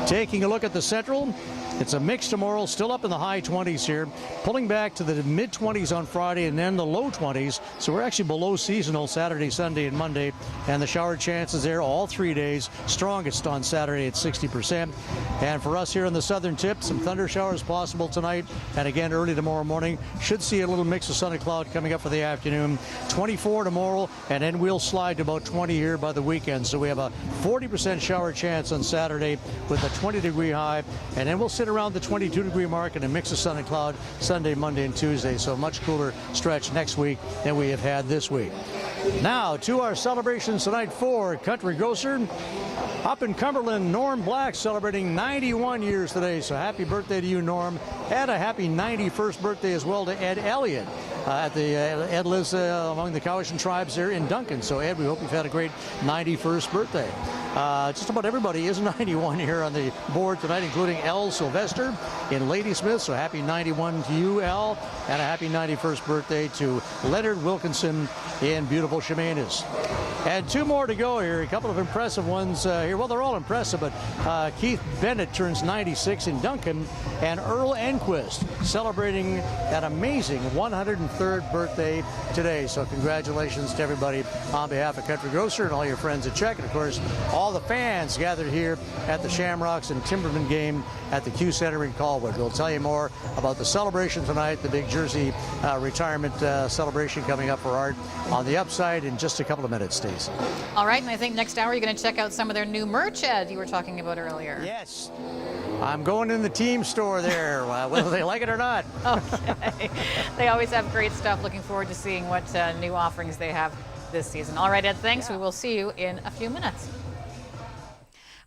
Taking a look at the Central, it's a mix tomorrow, still up in the high 20s here, pulling back to the mid-20s on Friday and then the low 20s. So we're actually below seasonal Saturday, Sunday, and Monday. And the shower chances there all 3 days, strongest on Saturday at 60%. And for us here in the southern tip, some thunder showers possible tonight. And again, early tomorrow morning, should see a little mix of sun and cloud coming up for the afternoon. 24 tomorrow, and then we'll slide to about 20 here by the weekend. So we have a 40% shower chance on Saturday with a 20-degree high, and then we'll sit around the 22-degree mark and a mix of sun and cloud Sunday, Monday, and Tuesday. So a much cooler stretch next week than we have had this week. Now to our celebrations tonight for Country Grocer. Up in Cumberland, Norm Black celebrating 91 years today. So happy birthday to you, Norm. And a happy 91st birthday as well to Ed Elliott. Ed lives among the Cowichan tribes there in Duncan. So Ed, we hope you've had a great 91st birthday. Just about everybody is 91 here on the board tonight, including L. Sylvester in Ladysmith. So happy 91 to you, L, and a happy 91st birthday to Leonard Wilkinson in beautiful Chemainus. And 2 more to go here, a couple of impressive ones here. Well, they're all impressive, but Keith Bennett turns 96 in Duncan, and Earl Enquist celebrating that amazing 103rd birthday today. So congratulations to everybody on behalf of Country Grocer and all your friends at CHEK, and of course, all the fans gathered here at the Shamrocks and Timberman game at the Q Center in Colwood. We'll tell you more about the celebration tonight, the big Jersey retirement celebration coming up for Art on the Upside in just a couple of minutes, Stacey. All right, and I think next hour you're going to check out some of their new merch, Ed, you were talking about earlier. Yes. I'm going in the team store there, whether they like it or not. Okay. They always have great stuff. Looking forward to seeing what new offerings they have this season. All right, Ed, thanks. Yeah. We will see you in a few minutes.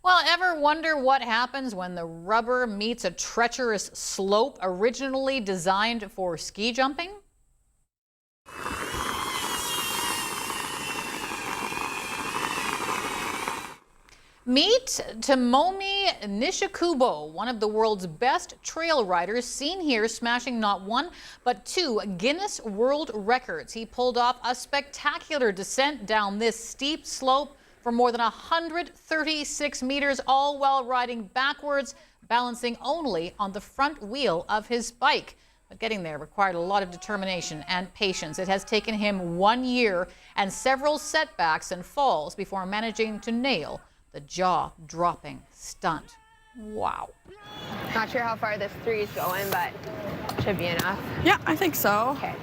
Well, ever wonder what happens when the rubber meets a treacherous slope originally designed for ski jumping? Meet Tomomi Nishikubo, one of the world's best trail riders, seen here smashing not 1 but 2 Guinness World Records. He pulled off a spectacular descent down this steep slope for more than 136 meters, all while riding backwards, balancing only on the front wheel of his bike. But getting there required a lot of determination and patience. It has taken him 1 year and several setbacks and falls before managing to nail the jaw-dropping stunt. Wow. Not sure how far this 3 is going, but should be enough. Yeah, I think so. Okay.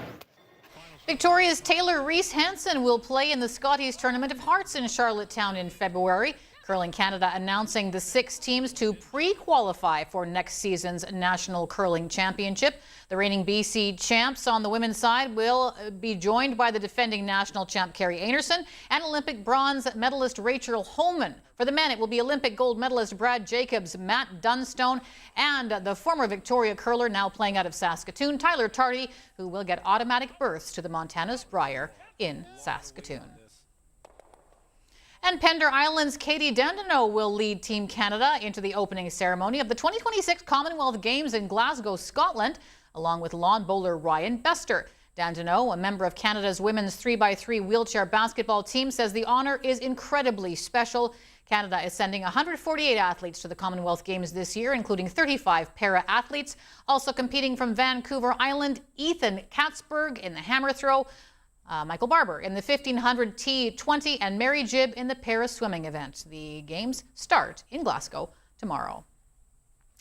Victoria's Taylor Reese Hansen will play in the Scotties Tournament of Hearts in Charlottetown in February. Curling Canada announcing the 6 teams to pre-qualify for next season's National Curling Championship. The reigning BC champs on the women's side will be joined by the defending national champ Carrie Anerson and Olympic bronze medalist Rachel Holman. For the men, it will be Olympic gold medalist Brad Jacobs, Matt Dunstone, and the former Victoria curler now playing out of Saskatoon, Tyler Tardy, who will get automatic berths to the Montana's Brier in Saskatoon. And Pender Island's Katie Dandino will lead Team Canada into the opening ceremony of the 2026 Commonwealth Games in Glasgow, Scotland, along with lawn bowler Ryan Bester. Dandino, a member of Canada's women's 3x3 wheelchair basketball team, says the honor is incredibly special. Canada is sending 148 athletes to the Commonwealth Games this year, including 35 para-athletes. Also competing from Vancouver Island, Ethan Katzberg in the hammer throw, Michael Barber in the 1500 T20, and Mary Jibb in the para swimming event. The games start in Glasgow tomorrow.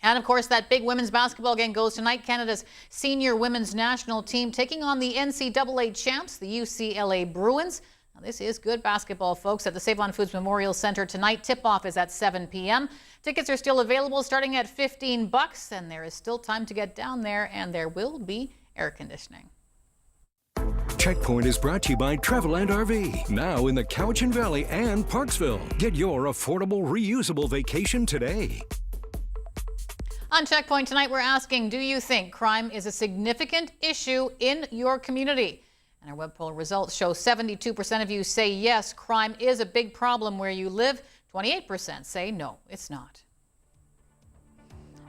And of course, that big women's basketball game goes tonight. Canada's senior women's national team taking on the NCAA champs, the UCLA Bruins. Now, this is good basketball, folks, at the Save on Foods Memorial Center tonight. Tip-off is at 7 p.m. Tickets are still available starting at $15, and there is still time to get down there, and there will be air conditioning. Checkpoint is brought to you by Travel and RV, now in the Cowichan Valley and Parksville. Get your affordable, reusable vacation today. On Checkpoint tonight, we're asking, do you think crime is a significant issue in your community? And our web poll results show 72% of you say yes, crime is a big problem where you live. 28% say no, it's not.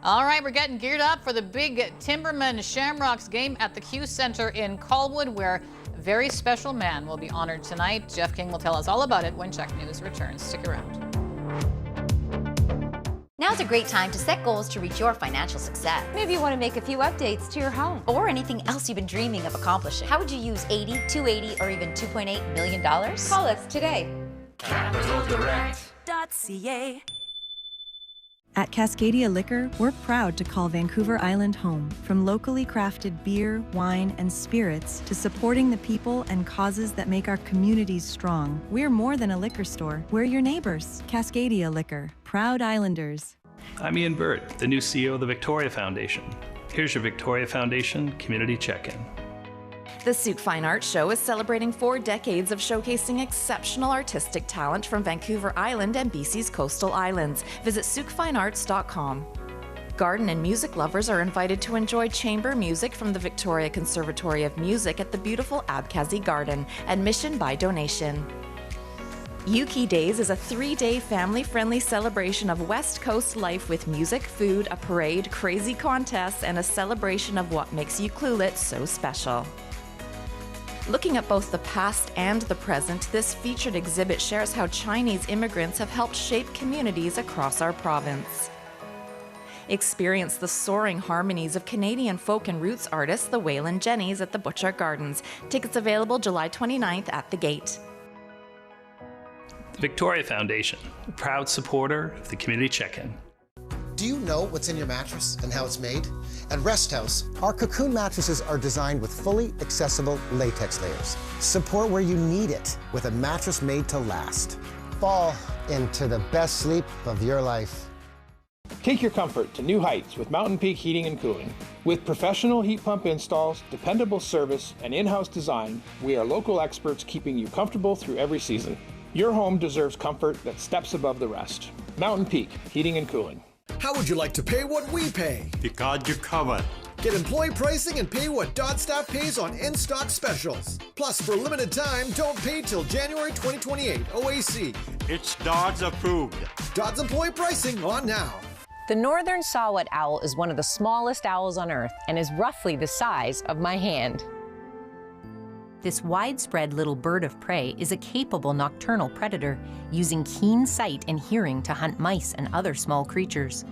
All right, we're getting geared up for the big Timberman Shamrocks game at the Q Center in Colwood, where a very special man will be honored tonight. Jeff King will tell us all about it when CHEK News returns. Stick around. Now's a great time to set goals to reach your financial success. Maybe you want to make a few updates to your home. Or anything else you've been dreaming of accomplishing. How would you use $80, $280, or even $2.8 million? Call us today. CapitalDirect.ca. At Cascadia Liquor, we're proud to call Vancouver Island home. From locally crafted beer, wine, and spirits to supporting the people and causes that make our communities strong, we're more than a liquor store. We're your neighbors. Cascadia Liquor, proud Islanders. I'm Ian Bird, the new CEO of the Victoria Foundation. Here's your Victoria Foundation Community Check-In. The Souk Fine Arts Show is celebrating 4 decades of showcasing exceptional artistic talent from Vancouver Island and BC's coastal islands. Visit soukfinearts.com. Garden and music lovers are invited to enjoy chamber music from the Victoria Conservatory of Music at the beautiful Abkhazi Garden. Admission by donation. Yuki Days is a 3-day family-friendly celebration of West Coast life with music, food, a parade, crazy contests, and a celebration of what makes Ucluelet so special. Looking at both the past and the present, this featured exhibit shares how Chinese immigrants have helped shape communities across our province. Experience the soaring harmonies of Canadian folk and roots artists, the Waylon Jennies, at the Butchart Gardens. Tickets available July 29th at the gate. The Victoria Foundation, a proud supporter of the Community Check-In. Do you know what's in your mattress and how it's made? At Rest House, our Cocoon mattresses are designed with fully accessible latex layers. Support where you need it with a mattress made to last. Fall into the best sleep of your life. Take your comfort to new heights with Mountain Peak Heating and Cooling. With professional heat pump installs, dependable service, and in-house design, we are local experts keeping you comfortable through every season. Your home deserves comfort that steps above the rest. Mountain Peak Heating and Cooling. How would you like to pay what we pay? Because you covered. Get employee pricing and pay what Dodd staff pays on in-stock specials. Plus, for a limited time, don't pay till January 2028 OAC. It's Dodd's approved. Dodd's employee pricing on now. The northern saw-whet owl is one of the smallest owls on Earth and is roughly the size of my hand. This widespread little bird of prey is a capable nocturnal predator, using keen sight and hearing to hunt mice and other small creatures.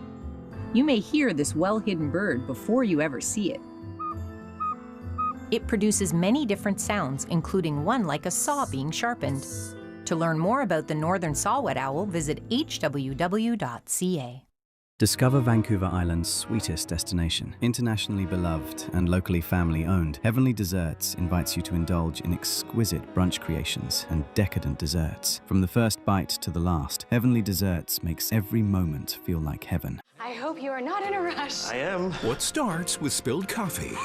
You may hear this well-hidden bird before you ever see it. It produces many different sounds, including one like a saw being sharpened. To learn more about the northern saw-whet owl, visit hww.ca. Discover Vancouver Island's sweetest destination. Internationally beloved and locally family-owned, Heavenly Desserts invites you to indulge in exquisite brunch creations and decadent desserts. From the first bite to the last, Heavenly Desserts makes every moment feel like heaven. I hope you are not in a rush. I am. What starts with spilled coffee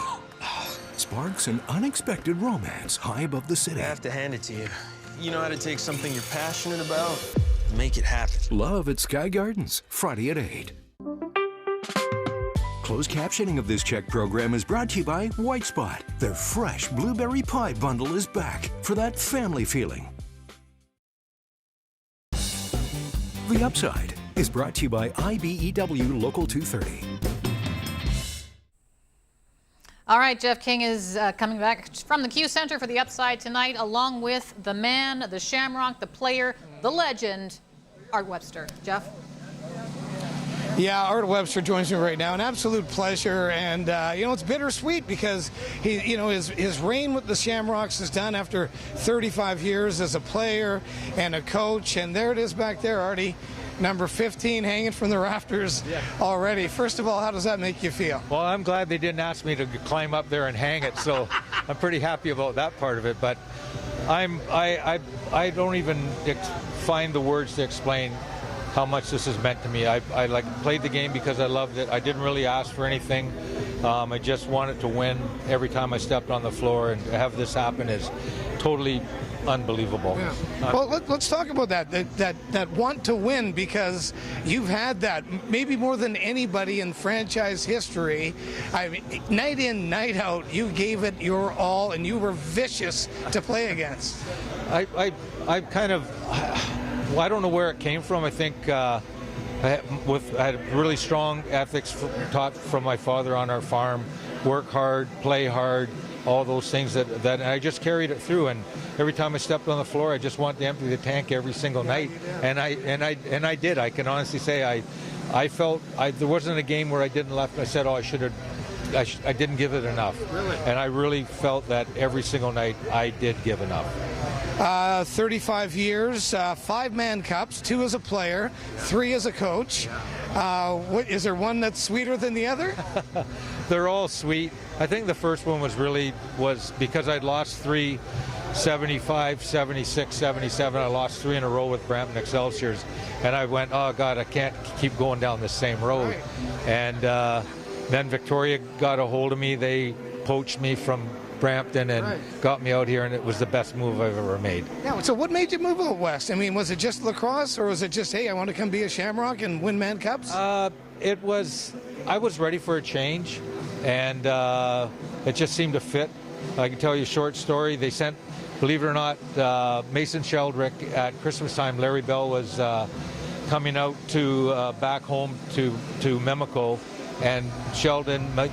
sparks an unexpected romance high above the city. I have to hand it to you. You know how to take something you're passionate about and make it happen. Love at Sky Gardens, Friday at 8. Closed captioning of this CHEK program is brought to you by White Spot. Their fresh blueberry pie bundle is back for that family feeling. The Upside is brought to you by IBEW Local 230. All right, Jeff King is coming back from the Q Center for the Upside tonight, along with the man, the shamrock, the player, the legend, Art Webster. Jeff? Yeah, Art Webster joins me right now. An absolute pleasure, and you know, it's bittersweet because his reign with the Shamrocks is done after 35 years as a player and a coach, and there it is back there, Artie. Number 15 hanging from the rafters already. First of all, how does that make you feel? Well, I'm glad they didn't ask me to climb up there and hang it, so I'm pretty happy about that part of it. But I don't even find the words to explain how much this has meant to me. I played the game because I loved it. I didn't really ask for anything. I just wanted to win every time I stepped on the floor, and to have this happen is totally unbelievable. Yeah. Well, let's talk about that want to win, because you've had that maybe more than anybody in franchise history. I mean, night in, night out, you gave it your all, and you were vicious to play against. I kind of, I don't know where it came from. I think I had really strong ethics taught from my father on our farm. Work hard, play hard, all those things that I just carried it through. And every time I stepped on the floor, I just wanted to empty the tank every single night. And I did. I can honestly say I felt there wasn't a game where I didn't left. I said, oh, I didn't give it enough. Really? And I really felt that every single night I did give enough. 35 years, 5 Man Cups, 2 as a player, 3 as a coach. Is there one that's sweeter than the other? They're all sweet. I think the first one was because I'd lost 3, 75, 76, 77. I lost 3 in a row with Brampton Excelsiors. And I went, oh, God, I can't keep going down the same road. Right. And then Victoria got a hold of me. They poached me from Brampton and got me out here, and it was the best move I've ever made. Yeah, so what made you move out west? I mean, was it just lacrosse, or was it just, hey, I want to come be a Shamrock and win Man Cups? I was ready for a change, and it just seemed to fit. I can tell you a short story. They sent, believe it or not, Mason Sheldrick at Christmas time. Larry Bell was coming out to back home to Mimico, and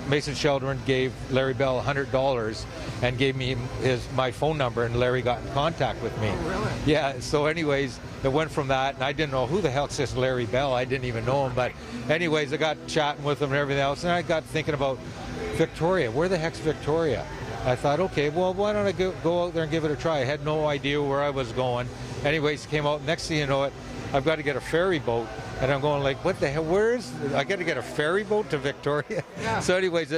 Mason Sheldrick gave Larry Bell $100 and gave me my phone number, and Larry got in contact with me. Oh, really? Yeah, so anyways, it went from that, and I didn't know who the hell's this Larry Bell. I didn't even know him, but anyways, I got chatting with him and everything else, and I got thinking about Victoria. Where the heck's Victoria? I thought, okay, well, why don't I go out there and give it a try? I had no idea where I was going. Anyways, came out, next thing you know it, I've got to get a ferry boat. And I'm going like, what the hell, I got to get a ferry boat to Victoria? Yeah. So anyways,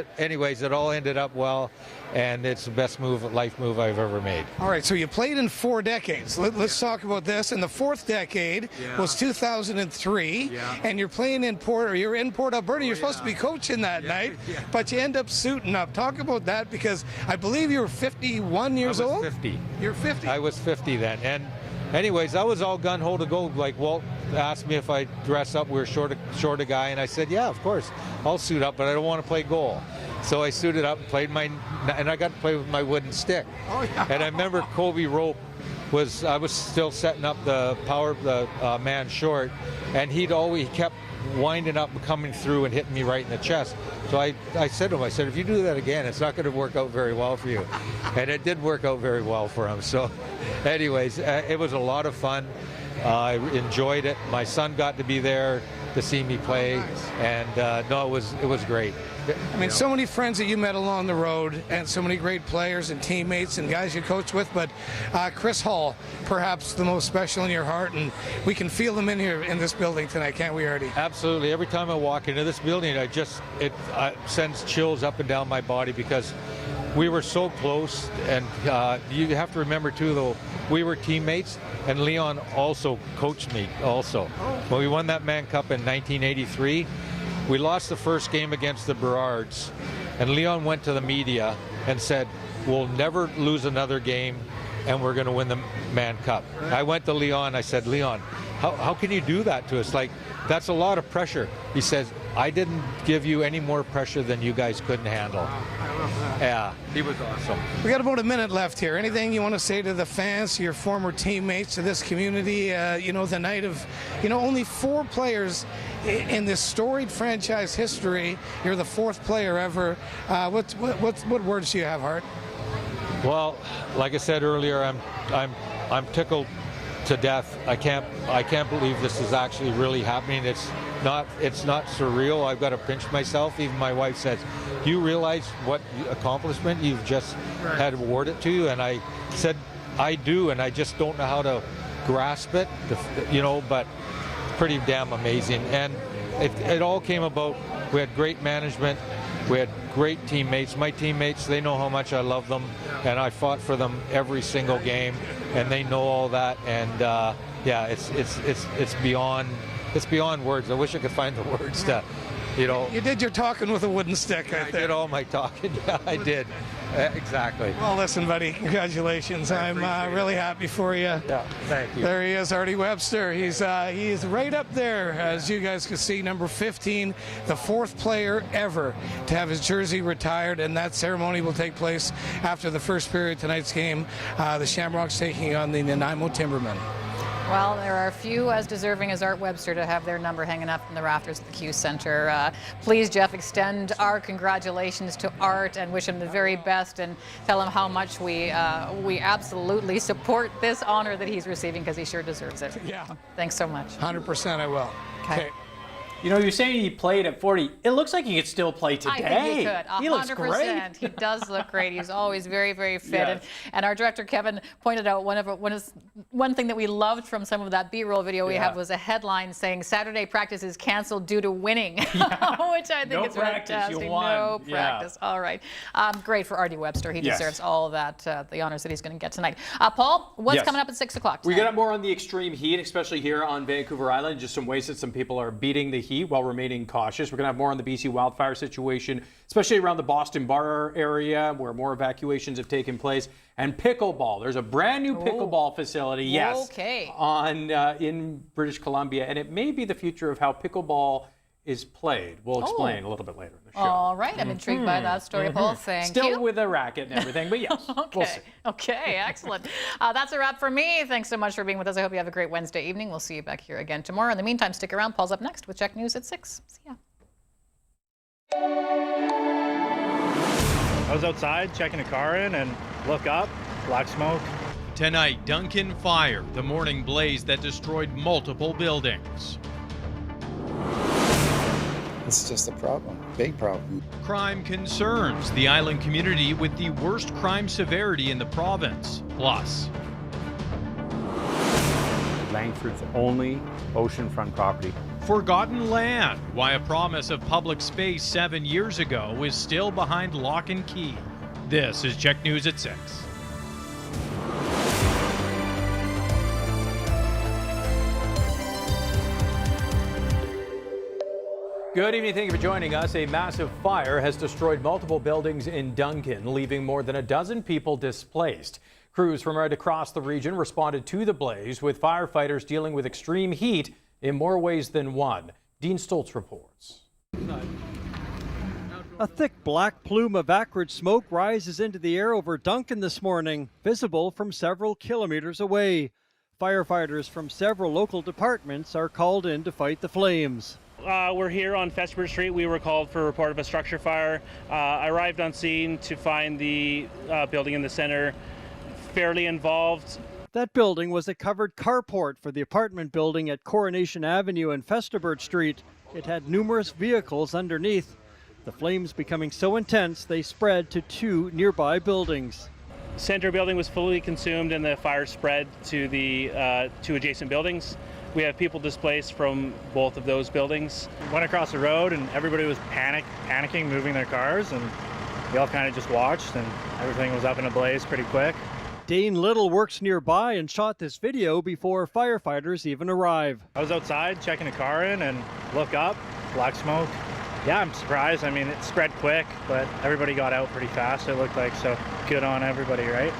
it all ended up well, and it's the best life move I've ever made. All right, so you played in 4 decades. Let's talk about this. And the 4th decade was 2003, and you're playing in you're in Port Alberta. You're supposed to be coaching that night, but you end up suiting up. Talk about that, because I believe you were 51 years old? 50. You're 50. I was 50 then. And anyways, I was all gun-ho to go. Like, Walt asked me if I'd dress up. We were short a guy, and I said, yeah, of course, I'll suit up, but I don't want to play goal. So I suited up and played and I got to play with my wooden stick. Oh, yeah. And I remember Kobe Rope I was still setting up the man short, and he kept winding up and coming through and hitting me right in the chest. So I said to him, if you do that again, it's not going to work out very well for you. And it did work out very well for him. So anyways, it was a lot of fun. I enjoyed it. My son got to be there to see me play. Nice. And no, it was great. I mean, so many friends that you met along the road, and so many great players and teammates and guys you coached with, but Chris Hall, perhaps the most special in your heart, and we can feel them in here in this building tonight, can't we, Artie? Absolutely. Every time I walk into this building, it sends chills up and down my body, because we were so close, and you have to remember too, though, we were teammates, and Leon also coached me also. When we won that Man Cup in 1983, we lost the first game against the Berards, and Leon went to the media and said, we'll never lose another game, and we're going to win the Man Cup. Right. I went to Leon, I said, Leon, how can you do that to us? Like, that's a lot of pressure. He says, I didn't give you any more pressure than you guys couldn't handle. Wow, I love that. Yeah, he was awesome. We got about a minute left here. Anything you want to say to the fans, to your former teammates, to this community? The night of, only 4 players in this storied franchise history. You're the 4th player ever. What words do you have, Hart? Well, like I said earlier, I'm tickled to death. I can't believe this is actually really happening. It's not surreal. I've got to pinch myself. Even my wife says, do you realize what accomplishment you've just had awarded to you? And I said, I do, and I just don't know how to grasp it, but pretty damn amazing. And it all came about, we had great management, we had great teammates. My teammates, they know how much I love them, and I fought for them every single game, and they know all that. And it's beyond words. I wish I could find the words to, You did your talking with a wooden stick, I think. I did all my talking. Yeah, I did. Exactly. Well, listen, buddy, congratulations. I'm really happy for you. Yeah, thank you. There he is, Artie Webster. He's right up there, as you guys can see, number 15, the 4th player ever to have his jersey retired, and that ceremony will take place after the first period of tonight's game. The Shamrocks taking on the Nanaimo Timbermen. Well, there are few as deserving as Art Webster to have their number hanging up in the rafters at the Q Center. Please, Jeff, extend our congratulations to Art and wish him the very best, and tell him how much we absolutely support this honor that he's receiving, because he sure deserves it. Yeah. Thanks so much. 100% I will. Okay. You know, you're saying he played at 40. It looks like he could still play today. I think he could. 100%. He looks great. He does look great. He's always very, very fit. Yes. And our director, Kevin, pointed out one thing that we loved from some of that B-roll video we have was a headline saying Saturday practice is canceled due to winning, which I think is fantastic. No practice. All right. Great for Artie Webster. He deserves all of that, the honors that he's going to get tonight. Paul, what's coming up at 6 o'clock tonight? We got more on the extreme heat, especially here on Vancouver Island. Just some ways that some people are beating the heat while remaining cautious. We're going to have more on the BC wildfire situation, especially around the Boston Bar area where more evacuations have taken place. And pickleball. There's a brand new pickleball facility, in British Columbia. And it may be the future of how pickleball is played. We'll explain a little bit later in the show. All right. I'm intrigued by that story, Paul. Thank you. Still with a racket and everything, but yes. We'll see. Okay, excellent. That's a wrap for me. Thanks so much for being with us. I hope you have a great Wednesday evening. We'll see you back here again tomorrow. In the meantime, stick around. Paul's up next with CHEK News at 6. See ya. I was outside checking a car in and look up, black smoke. Tonight, Duncan fire, the morning blaze that destroyed multiple buildings. It's just a problem, big problem. Crime concerns the island community with the worst crime severity in the province. Plus, Langford's only oceanfront property. forgotten land, why a promise of public space 7 years ago is still behind lock and key. This is CHEK News at 6. Good evening. Thank you for joining us. A massive fire has destroyed multiple buildings in Duncan, leaving more than a dozen people displaced. Crews from right across the region responded to the blaze, with firefighters dealing with extreme heat in more ways than one. Dean Stoltz reports. A thick black plume of acrid smoke rises into the air over Duncan this morning, visible from several kilometers away. Firefighters from several local departments are called in to fight the flames. We're here on Festbridge Street. We were called for a report of a structure fire. I arrived on scene to find the building in the center fairly involved. That building was a covered carport for the apartment building at Coronation Avenue and Festbridge Street. It had numerous vehicles underneath. The flames becoming so intense, they spread to two nearby buildings. Center building was fully consumed and the fire spread to the two adjacent buildings. We have people displaced from both of those buildings. Went across the road and everybody was panicking, moving their cars, and we all kind of just watched and everything was up in a blaze pretty quick. Dane Little works nearby and shot this video before firefighters even arrive. I was outside checking a car in and look up, black smoke. Yeah, I'm surprised. I mean, it spread quick, but everybody got out pretty fast, it looked like, so good on everybody, right?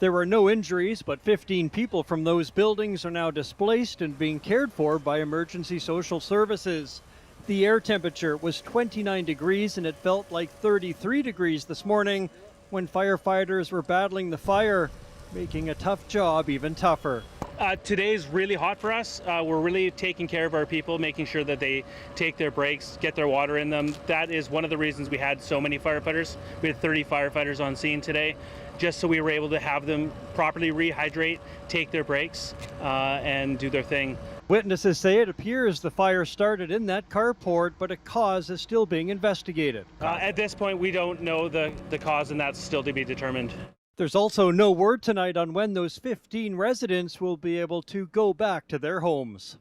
There were no injuries, but 15 people from those buildings are now displaced and being cared for by emergency social services. The air temperature was 29 degrees and it felt like 33 degrees this morning when firefighters were battling the fire, making a tough job even tougher. Today's really hot for us. We're really taking care of our people, making sure that they take their breaks, get their water in them. That is one of the reasons we had so many firefighters. We had 30 firefighters on scene today, just so we were able to have them properly rehydrate, take their breaks, and do their thing. Witnesses say it appears the fire started in that carport, but a cause is still being investigated. At this point, we don't know the cause, and that's still to be determined. There's also no word tonight on when those 15 residents will be able to go back to their homes.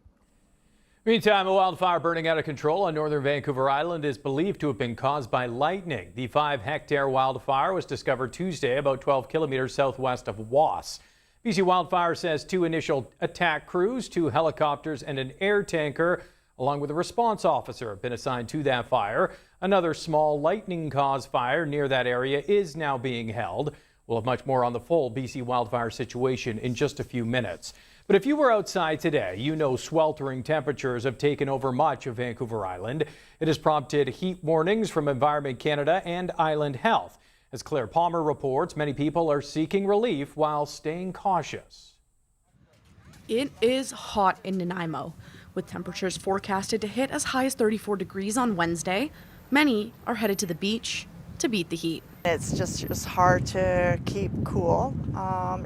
Meantime, a wildfire burning out of control on northern Vancouver Island is believed to have been caused by lightning. The 5-hectare wildfire was discovered Tuesday about 12 kilometers southwest of Wass. BC Wildfire says 2 initial attack crews, 2 helicopters and an air tanker, along with a response officer, have been assigned to that fire. Another small lightning-caused fire near that area is now being held. We'll have much more on the full BC wildfire situation in just a few minutes. But if you were outside today, you know sweltering temperatures have taken over much of Vancouver Island. It has prompted heat warnings from Environment Canada and Island Health. As Claire Palmer reports, many people are seeking relief while staying cautious. It is hot in Nanaimo, with temperatures forecasted to hit as high as 34 degrees on Wednesday. Many are headed to the beach. to beat the heat. It's just hard to keep cool. I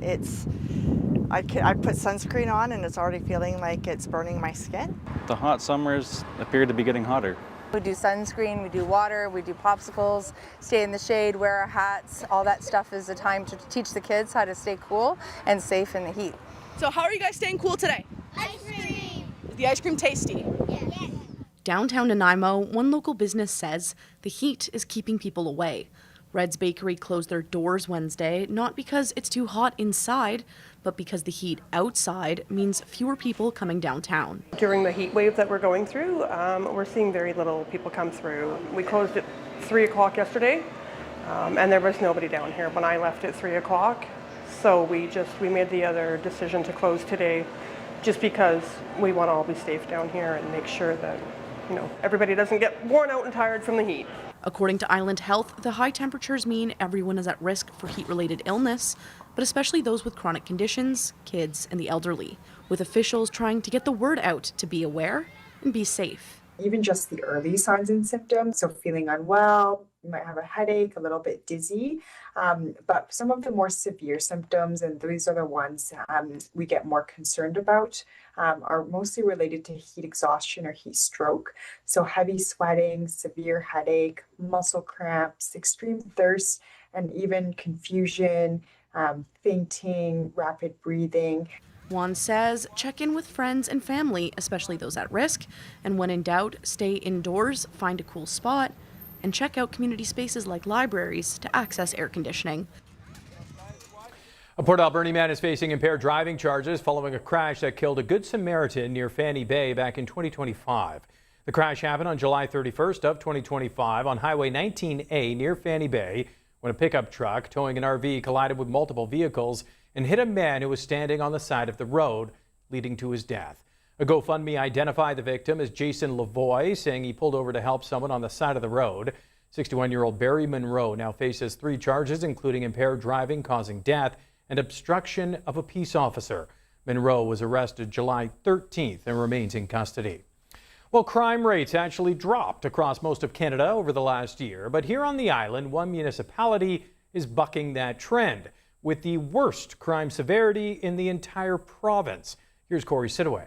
put sunscreen on and it's already feeling like it's burning my skin. The hot summers appear to be getting hotter. We do sunscreen, we do water, we do popsicles, stay in the shade, wear our hats. All that stuff is a time to teach the kids how to stay cool and safe in the heat. So how are you guys staying cool today? Ice cream. Is the ice cream tasty? Yes. Downtown Nanaimo, one local business says the heat is keeping people away. Red's Bakery closed their doors Wednesday, not because it's too hot inside, but because the heat outside means fewer people coming downtown. During the heat wave that we're going through, we're seeing very little people come through. We closed at 3 o'clock yesterday, and there was nobody down here when I left at 3 o'clock. So we made the other decision to close today just because we want to all be safe down here and make sure that, everybody doesn't get worn out and tired from the heat. According to Island Health, the high temperatures mean everyone is at risk for heat-related illness, but especially those with chronic conditions, kids, and the elderly, with officials trying to get the word out to be aware and be safe. Even just the early signs and symptoms, so feeling unwell, you might have a headache, a little bit dizzy, but some of the more severe symptoms, and these are the ones we get more concerned about, are mostly related to heat exhaustion or heat stroke. So heavy sweating, severe headache, muscle cramps, extreme thirst, and even confusion, fainting, rapid breathing. Juan says check in with friends and family, especially those at risk, and when in doubt, stay indoors, find a cool spot, and check out community spaces like libraries to access air conditioning. A Port Alberni man is facing impaired driving charges following a crash that killed a Good Samaritan near Fanny Bay back in 2025. The crash happened on July 31st of 2025 on Highway 19A near Fanny Bay when a pickup truck towing an RV collided with multiple vehicles and hit a man who was standing on the side of the road, leading to his death. A GoFundMe identified the victim as Jason Lavoie, saying he pulled over to help someone on the side of the road. 61-year-old Barry Monroe now faces 3 charges, including impaired driving causing death and obstruction of a peace officer. Monroe was arrested July 13th and remains in custody. Well, crime rates actually dropped across most of Canada over the last year, but here on the island, one municipality is bucking that trend with the worst crime severity in the entire province. Here's Corey Sidaway.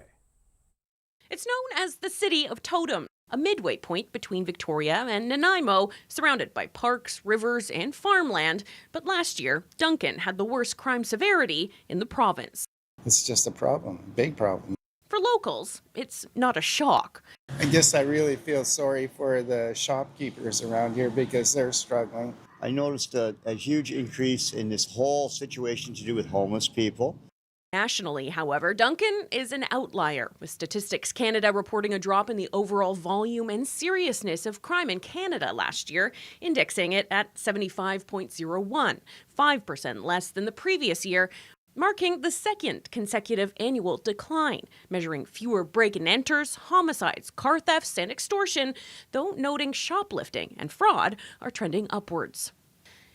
It's known as the City of Totem, a midway point between Victoria and Nanaimo, surrounded by parks, rivers, and farmland. But last year, Duncan had the worst crime severity in the province. It's just a problem, big problem. For locals, it's not a shock. I guess I really feel sorry for the shopkeepers around here because they're struggling. I noticed a huge increase in this whole situation to do with homeless people. Nationally, however, Duncan is an outlier, with Statistics Canada reporting a drop in the overall volume and seriousness of crime in Canada last year, indexing it at 75.01, 5% less than the previous year, marking the second consecutive annual decline, measuring fewer break-and-enters, homicides, car thefts, and extortion, though noting shoplifting and fraud are trending upwards.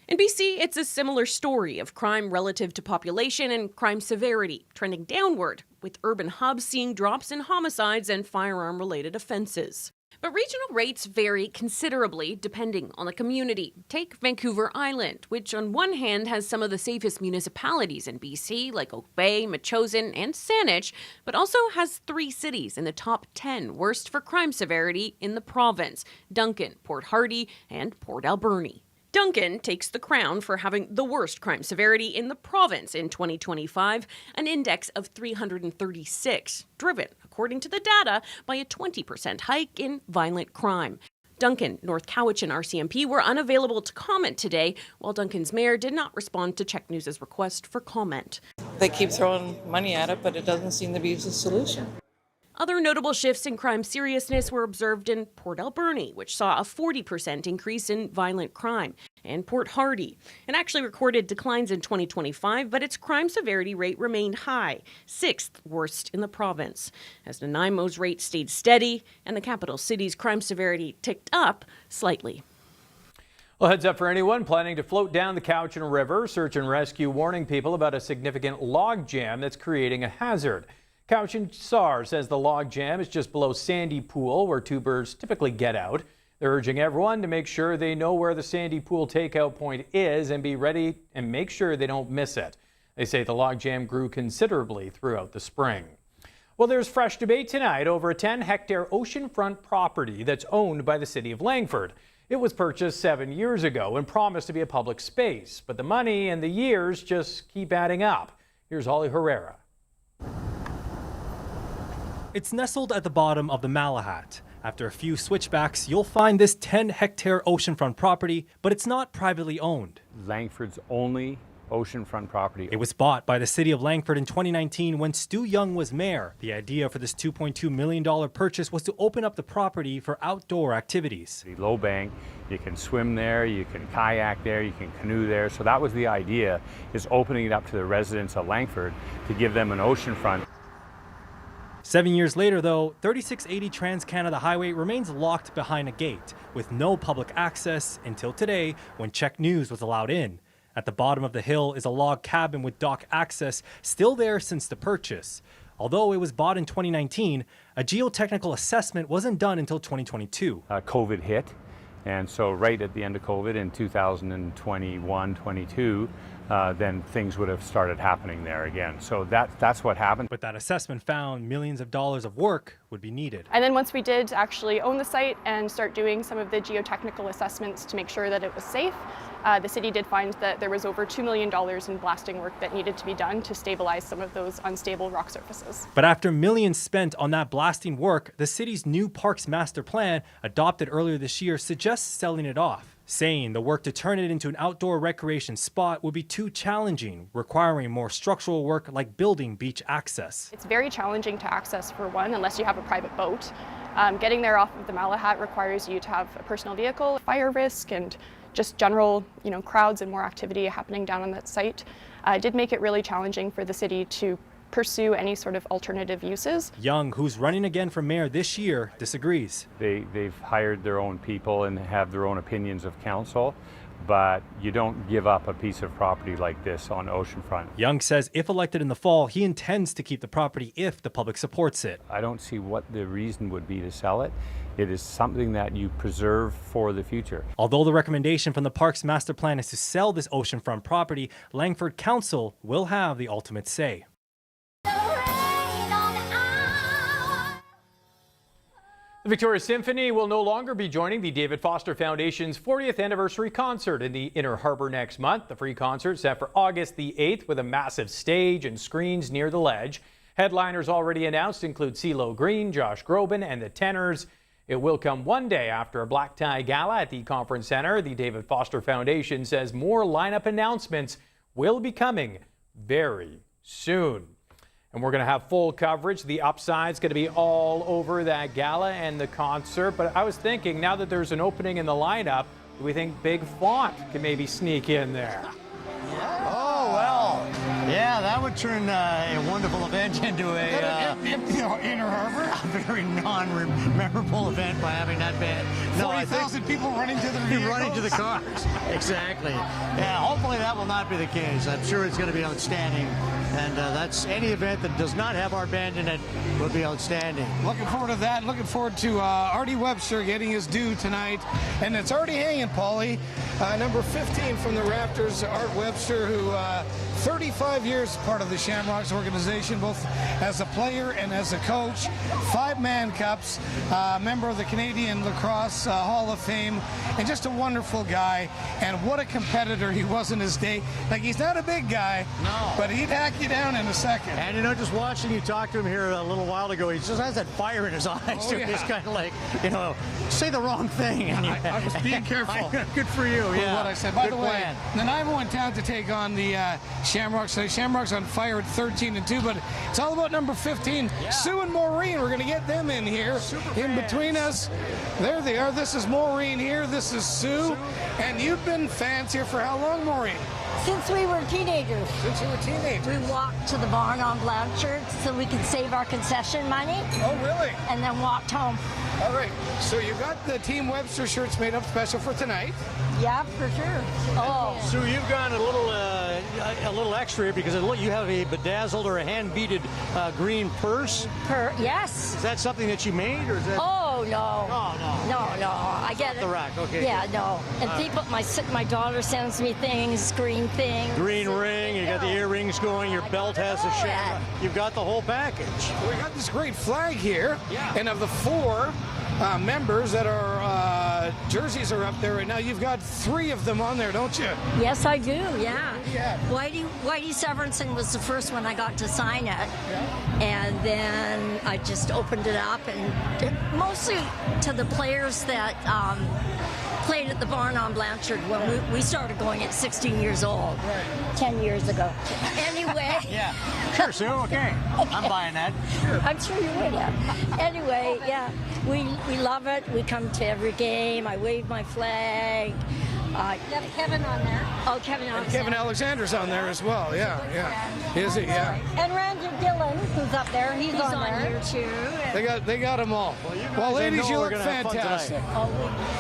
In BC, it's a similar story of crime relative to population and crime severity, trending downward, with urban hubs seeing drops in homicides and firearm-related offenses. But regional rates vary considerably depending on the community. Take Vancouver Island, which on one hand has some of the safest municipalities in BC, like Oak Bay, Metchosin, and Saanich, but also has 3 cities in the top 10 worst for crime severity in the province: Duncan, Port Hardy, and Port Alberni. Duncan takes the crown for having the worst crime severity in the province in 2025, an index of 336, driven, according to the data, by a 20% hike in violent crime. Duncan, North Cowichan RCMP were unavailable to comment today, while Duncan's mayor did not respond to CHEK News' request for comment. They keep throwing money at it, but it doesn't seem to be the solution. Other notable shifts in crime seriousness were observed in Port Alberni, which saw a 40% increase in violent crime, and Port Hardy. It actually recorded declines in 2025, but its crime severity rate remained high, 6th worst in the province, as Nanaimo's rate stayed steady and the capital city's crime severity ticked up slightly. Well, heads up for anyone planning to float down the Cowichan River. Search and rescue warning people about a significant log jam that's creating a hazard. Cowichan SAR says the log jam is just below Sandy Pool, where tubers typically get out. They're urging everyone to make sure they know where the Sandy Pool takeout point is and be ready and make sure they don't miss it. They say the logjam grew considerably throughout the spring. Well, there's fresh debate tonight over a 10-hectare oceanfront property that's owned by the city of Langford. It was purchased 7 years ago and promised to be a public space, but the money and the years just keep adding up. Here's Holly Herrera. It's nestled at the bottom of the Malahat. After a few switchbacks, you'll find this 10-hectare oceanfront property, but it's not privately owned. Langford's only oceanfront property. It was bought by the city of Langford in 2019 when Stu Young was mayor. The idea for this $2.2 million purchase was to open up the property for outdoor activities. The low bank, you can swim there, you can kayak there, you can canoe there. So that was the idea, is opening it up to the residents of Langford to give them an oceanfront. 7 years later, though, 3680 Trans-Canada Highway remains locked behind a gate with no public access until today when CHEK News was allowed in. At the bottom of the hill is a log cabin with dock access, still there since the purchase. Although it was bought in 2019, a geotechnical assessment wasn't done until 2022. COVID hit, and so right at the end of COVID in 2021-22, then things would have started happening there again. So that's what happened. But that assessment found millions of dollars of work would be needed. And then once we did actually own the site and start doing some of the geotechnical assessments to make sure that it was safe, the city did find that there was over $2 million in blasting work that needed to be done to stabilize some of those unstable rock surfaces. But after millions spent on that blasting work, the city's new parks master plan, adopted earlier this year, suggests selling it off, saying the work to turn it into an outdoor recreation spot would be too challenging, requiring more structural work like building beach access. It's very challenging to access, for one, unless you have a private boat. Getting there off of the Malahat requires you to have a personal vehicle, fire risk, and just general, crowds and more activity happening down on that site. Did make it really challenging for the city to pursue any sort of alternative uses. Young, who's running again for mayor this year, disagrees. They've hired their own people and have their own opinions of council, but you don't give up a piece of property like this on oceanfront. Young says if elected in the fall, he intends to keep the property if the public supports it. I don't see what the reason would be to sell it. It is something that you preserve for the future. Although the recommendation from the Parks Master Plan is to sell this oceanfront property, Langford Council will have the ultimate say. The Victoria Symphony will no longer be joining the David Foster Foundation's 40th anniversary concert in the Inner Harbour next month. The free concert set for August the 8th with a massive stage and screens near the ledge. Headliners already announced include CeeLo Green, Josh Groban, and the Tenors. It will come one day after a black tie gala at the Conference Centre. The David Foster Foundation says more lineup announcements will be coming very soon. And we're going to have full coverage. The Upside's going to be all over that gala and the concert. But I was thinking, now that there's an opening in the lineup, do we think Big Font can maybe sneak in there? Oh, well, yeah, that would turn a wonderful event into Inner Harbour. A very non-memorable event by having that band. 40,000 people running to the vehicles. Running to the cars. Exactly. Yeah, hopefully that will not be the case. I'm sure it's going to be outstanding. And that's any event that does not have our band in it will be outstanding. Looking forward to that. Looking forward to Artie Webster getting his due tonight. And it's already hanging, Paulie. Number 15 from the Raptors, Art Webster, who 35 years part of the Shamrocks organization, both as a player and as a coach. 5 Mann Cups, member of the Canadian Lacrosse Hall of Fame, and just a wonderful guy. And what a competitor he was in his day. Like, he's not a big guy, no, but he'd hack you down in a second. And just watching you talk to him here a little while ago, he just has that fire in his eyes. Oh, yeah. He's kind of like, say the wrong thing. And I was being careful. Good for you. Yeah. What I said. By Good the way, plan. Nanaimo in town to take on the Shamrocks. So Shamrocks on fire at 13-2, but it's all about number 15, yeah. Sue and Maureen. We're going to get them in here. In between us. There they are. This is Maureen here. This is Sue. And you've been fans here for how long, Maureen? Since we were teenagers. Since you were teenagers. We walked to the barn on Blanchard so we could save our concession money. Oh, really? And then walked home. All right. So you got the Team Webster shirts made up special for tonight. Yeah, for sure. Oh. Sue, you've gone a little extra here because you have a bedazzled or a hand-beaded green purse. Yes. Is that something that you made, or is that? Oh, no. Oh, no. No. I get it. The rack, okay. Yeah, no. And people, my daughter sends me things, green things. Green ring, you got the earrings going, your belt has a shamrock. You've got the whole package. We got this great flag here, and of the 4 members that are jerseys are up there right now, you've got 3 of them on there, don't you? Yes, I do, yeah. Whitey Severinson was the first one I got to sign it. And then I just opened it up, and mostly to the players that played at the barn on Blanchard when we started going at 16 years old, 10 years ago. Anyway. Yeah, sure, Sue, okay. I'm buying that. Sure. I'm sure you would have. Anyway, yeah, we love it. We come to every game. I wave my flag. You have Kevin on there. Oh, Kevin Alexander. And Kevin Alexander's on there as well, yeah. Is he? Yeah. And Randy Dillon, who's up there, he's on here too. They got them all. Well, ladies, you look fantastic. Oh,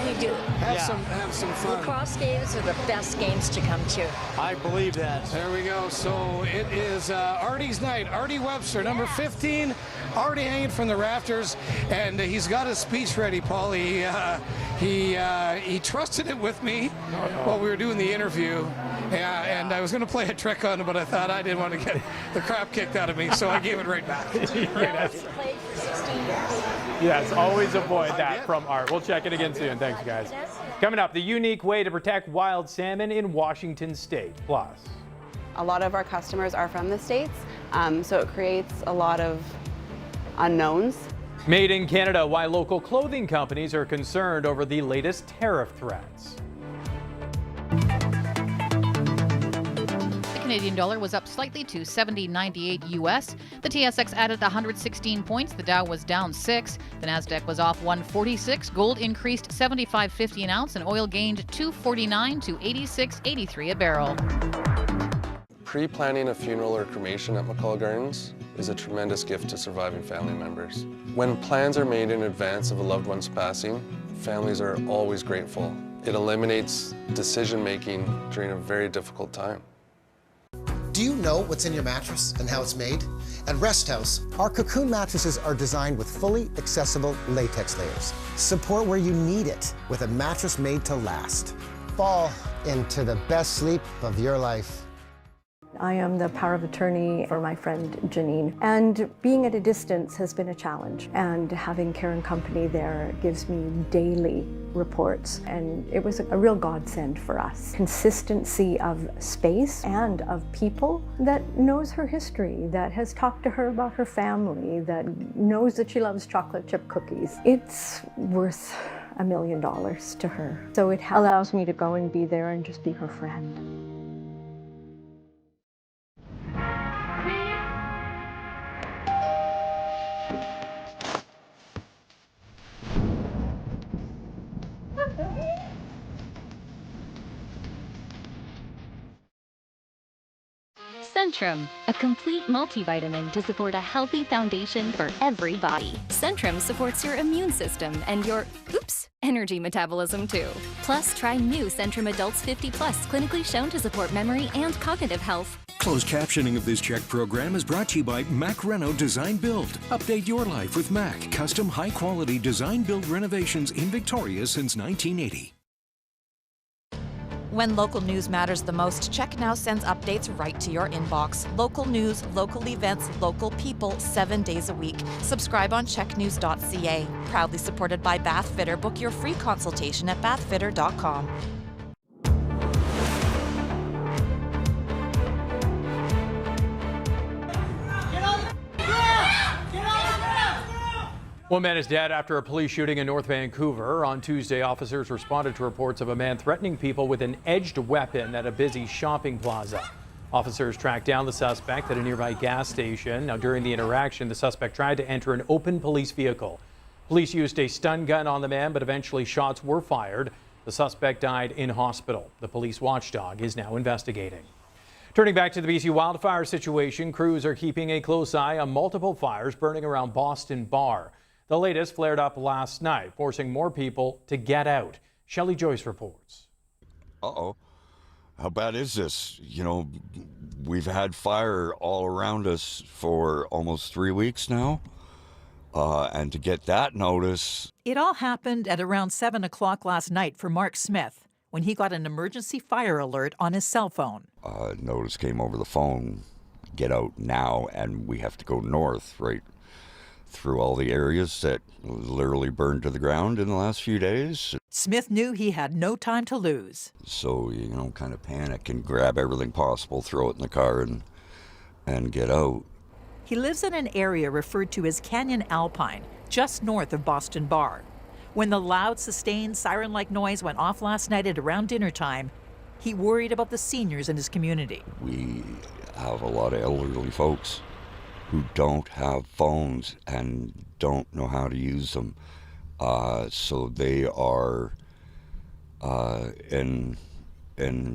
we do. Have some fun. Lacrosse games are the best games to come to. I believe that. There we go. So it is Artie's night. Artie Webster, number 15, already hanging from the rafters, and he's got his speech ready, Paul. He trusted it with me while we were doing the interview, and I was going to play a trick on him, but I thought I didn't want to get the crap kicked out of me, so I gave it right back. Yes, always avoid that from Art. We'll check it again soon. Thanks, guys. Coming up, the unique way to protect wild salmon in Washington State. Plus, a lot of our customers are from the States, so it creates a lot of unknowns. Made in Canada, why local clothing companies are concerned over the latest tariff threats. The Canadian dollar was up slightly to $70.98 US. The TSX added 116 points. The Dow was down 6. The Nasdaq was off 146. Gold increased 75.50 an ounce, and oil gained $2.49 to 86.83 a barrel. Pre-planning a funeral or cremation at McCullough Gardens is a tremendous gift to surviving family members. When plans are made in advance of a loved one's passing, families are always grateful. It eliminates decision-making during a very difficult time. Do you know what's in your mattress and how it's made? At Rest House, our Cocoon mattresses are designed with fully accessible latex layers. Support where you need it with a mattress made to last. Fall into the best sleep of your life. I am the power of attorney for my friend Janine, and being at a distance has been a challenge, and having Karen Company there gives me daily reports, and it was a real godsend for us. Consistency of space and of people that knows her history, that has talked to her about her family, that knows that she loves chocolate chip cookies. It's worth $1 million to her. So it allows me to go and be there and just be her friend. Centrum, a complete multivitamin to support a healthy foundation for every body. Centrum supports your immune system and your, energy metabolism too. Plus, try new Centrum Adults 50 Plus, clinically shown to support memory and cognitive health. Closed captioning of this CHEK program is brought to you by Mac Reno Design Build. Update your life with Mac, custom high-quality design build renovations in Victoria since 1980. When local news matters the most, CHEK now sends updates right to your inbox. Local news, local events, local people, 7 days a week. Subscribe on checknews.ca. Proudly supported by Bathfitter. Book your free consultation at bathfitter.com. One man is dead after a police shooting in North Vancouver. On Tuesday, officers responded to reports of a man threatening people with an edged weapon at a busy shopping plaza. Officers tracked down the suspect at a nearby gas station. Now, during the interaction, the suspect tried to enter an open police vehicle. Police used a stun gun on the man, but eventually shots were fired. The suspect died in hospital. The police watchdog is now investigating. Turning back to the BC wildfire situation, crews are keeping a close eye on multiple fires burning around Boston Bar. The latest flared up last night, forcing more people to get out. Shelley Joyce reports. Uh-oh. How bad is this? You know, we've had fire all around us for almost 3 weeks now. And to get that notice. It all happened at around 7 o'clock last night for Mark Smith when he got an emergency fire alert on his cell phone. Notice came over the phone, get out now, and we have to go north, right through all the areas that literally burned to the ground in the last few days. Smith knew he had no time to lose. So, kind of panic and grab everything possible, throw it in the car and get out. He lives in an area referred to as Canyon Alpine, just north of Boston Bar. When the loud, sustained siren-like noise went off last night at around dinner time, he worried about the seniors in his community. We have a lot of elderly folks who don't have phones and don't know how to use them. So they are in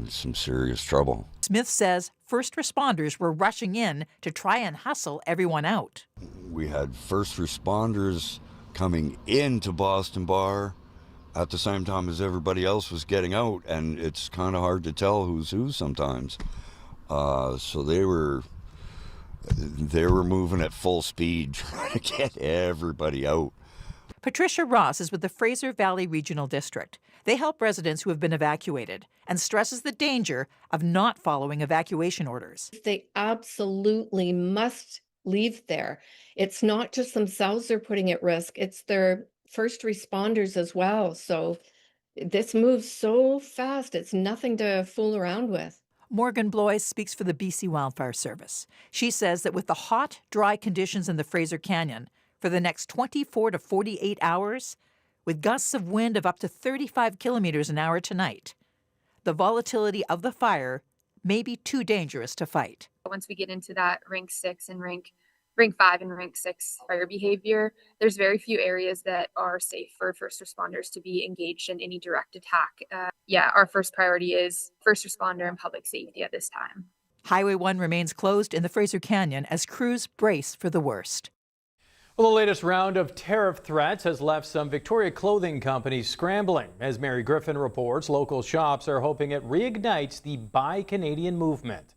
some serious trouble. Smith says first responders were rushing in to try and hustle everyone out. We had first responders coming into Boston Bar at the same time as everybody else was getting out, and it's kind of hard to tell who's who sometimes. So they were moving at full speed trying to get everybody out. Patricia Ross is with the Fraser Valley Regional District. They help residents who have been evacuated and stresses the danger of not following evacuation orders. They absolutely must leave there. It's not just themselves they're putting at risk, it's their first responders as well. So this moves so fast, it's nothing to fool around with. Morgan Blois speaks for the BC Wildfire Service. She says that with the hot, dry conditions in the Fraser Canyon for the next 24 to 48 hours, with gusts of wind of up to 35 kilometers an hour tonight, the volatility of the fire may be too dangerous to fight. Once we get into that rank 6 and rank 5 and rank 6 fire behavior, there's very few areas that are safe for first responders to be engaged in any direct attack. Our first priority is first responder and public safety at this time. Highway 1 remains closed in the Fraser Canyon as crews brace for the worst. Well, the latest round of tariff threats has left some Victoria clothing companies scrambling. As Mary Griffin reports, local shops are hoping it reignites the Buy Canadian movement.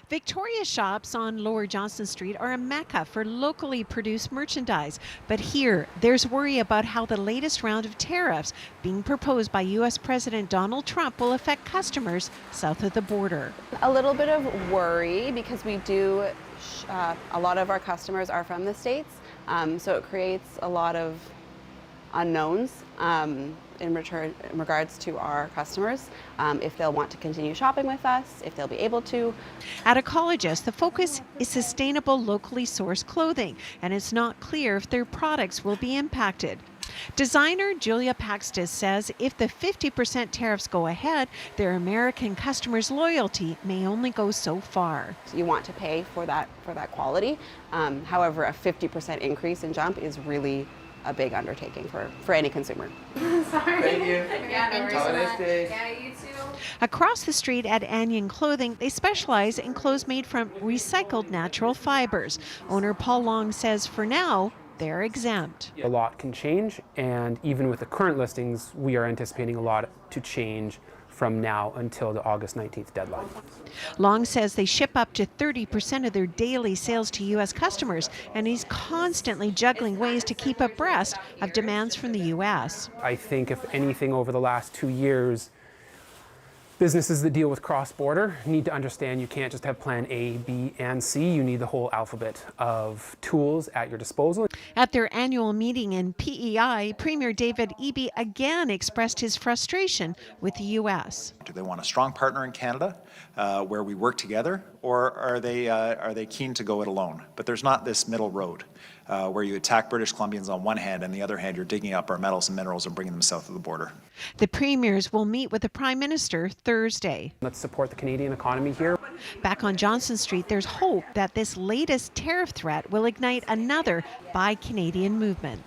Victoria shops on Lower Johnston Street are a mecca for locally produced merchandise. But here, there's worry about how the latest round of tariffs being proposed by U.S. President Donald Trump will affect customers south of the border. A little bit of worry because we do, a lot of our customers are from the States, so it creates a lot of unknowns in regards to our customers, if they'll want to continue shopping with us, if they'll be able to. At Ecologist, the focus is sustainable, locally sourced clothing, and it's not clear if their products will be impacted. Designer Julia Paxtis says if the 50% tariffs go ahead, their American customers' loyalty may only go so far. You want to pay for that quality. However, a 50% increase in jump is really a big undertaking for any consumer. Sorry. Thank you. Have a nice day. Yeah, you too. Across the street at Anion Clothing, they specialize in clothes made from recycled natural fibers. Owner Paul Long says for now, they're exempt. A lot can change, and even with the current listings, we are anticipating a lot to change from now until the August 19th deadline. Long says they ship up to 30% of their daily sales to U.S. customers, and he's constantly juggling ways to keep abreast of demands from the U.S. I think if anything over the last 2 years, businesses that deal with cross-border need to understand you can't just have plan A, B, and C. You need the whole alphabet of tools at your disposal. At their annual meeting in PEI, Premier David Eby again expressed his frustration with the U.S. Do they want a strong partner in Canada where we work together, or are they keen to go it alone? But there's not this middle road where you attack British Columbians on one hand, and the other hand you're digging up our metals and minerals and bringing them south of the border. The premiers will meet with the Prime Minister Thursday. Let's support the Canadian economy here. Back on Johnson Street, there's hope that this latest tariff threat will ignite another Buy Canadian movement.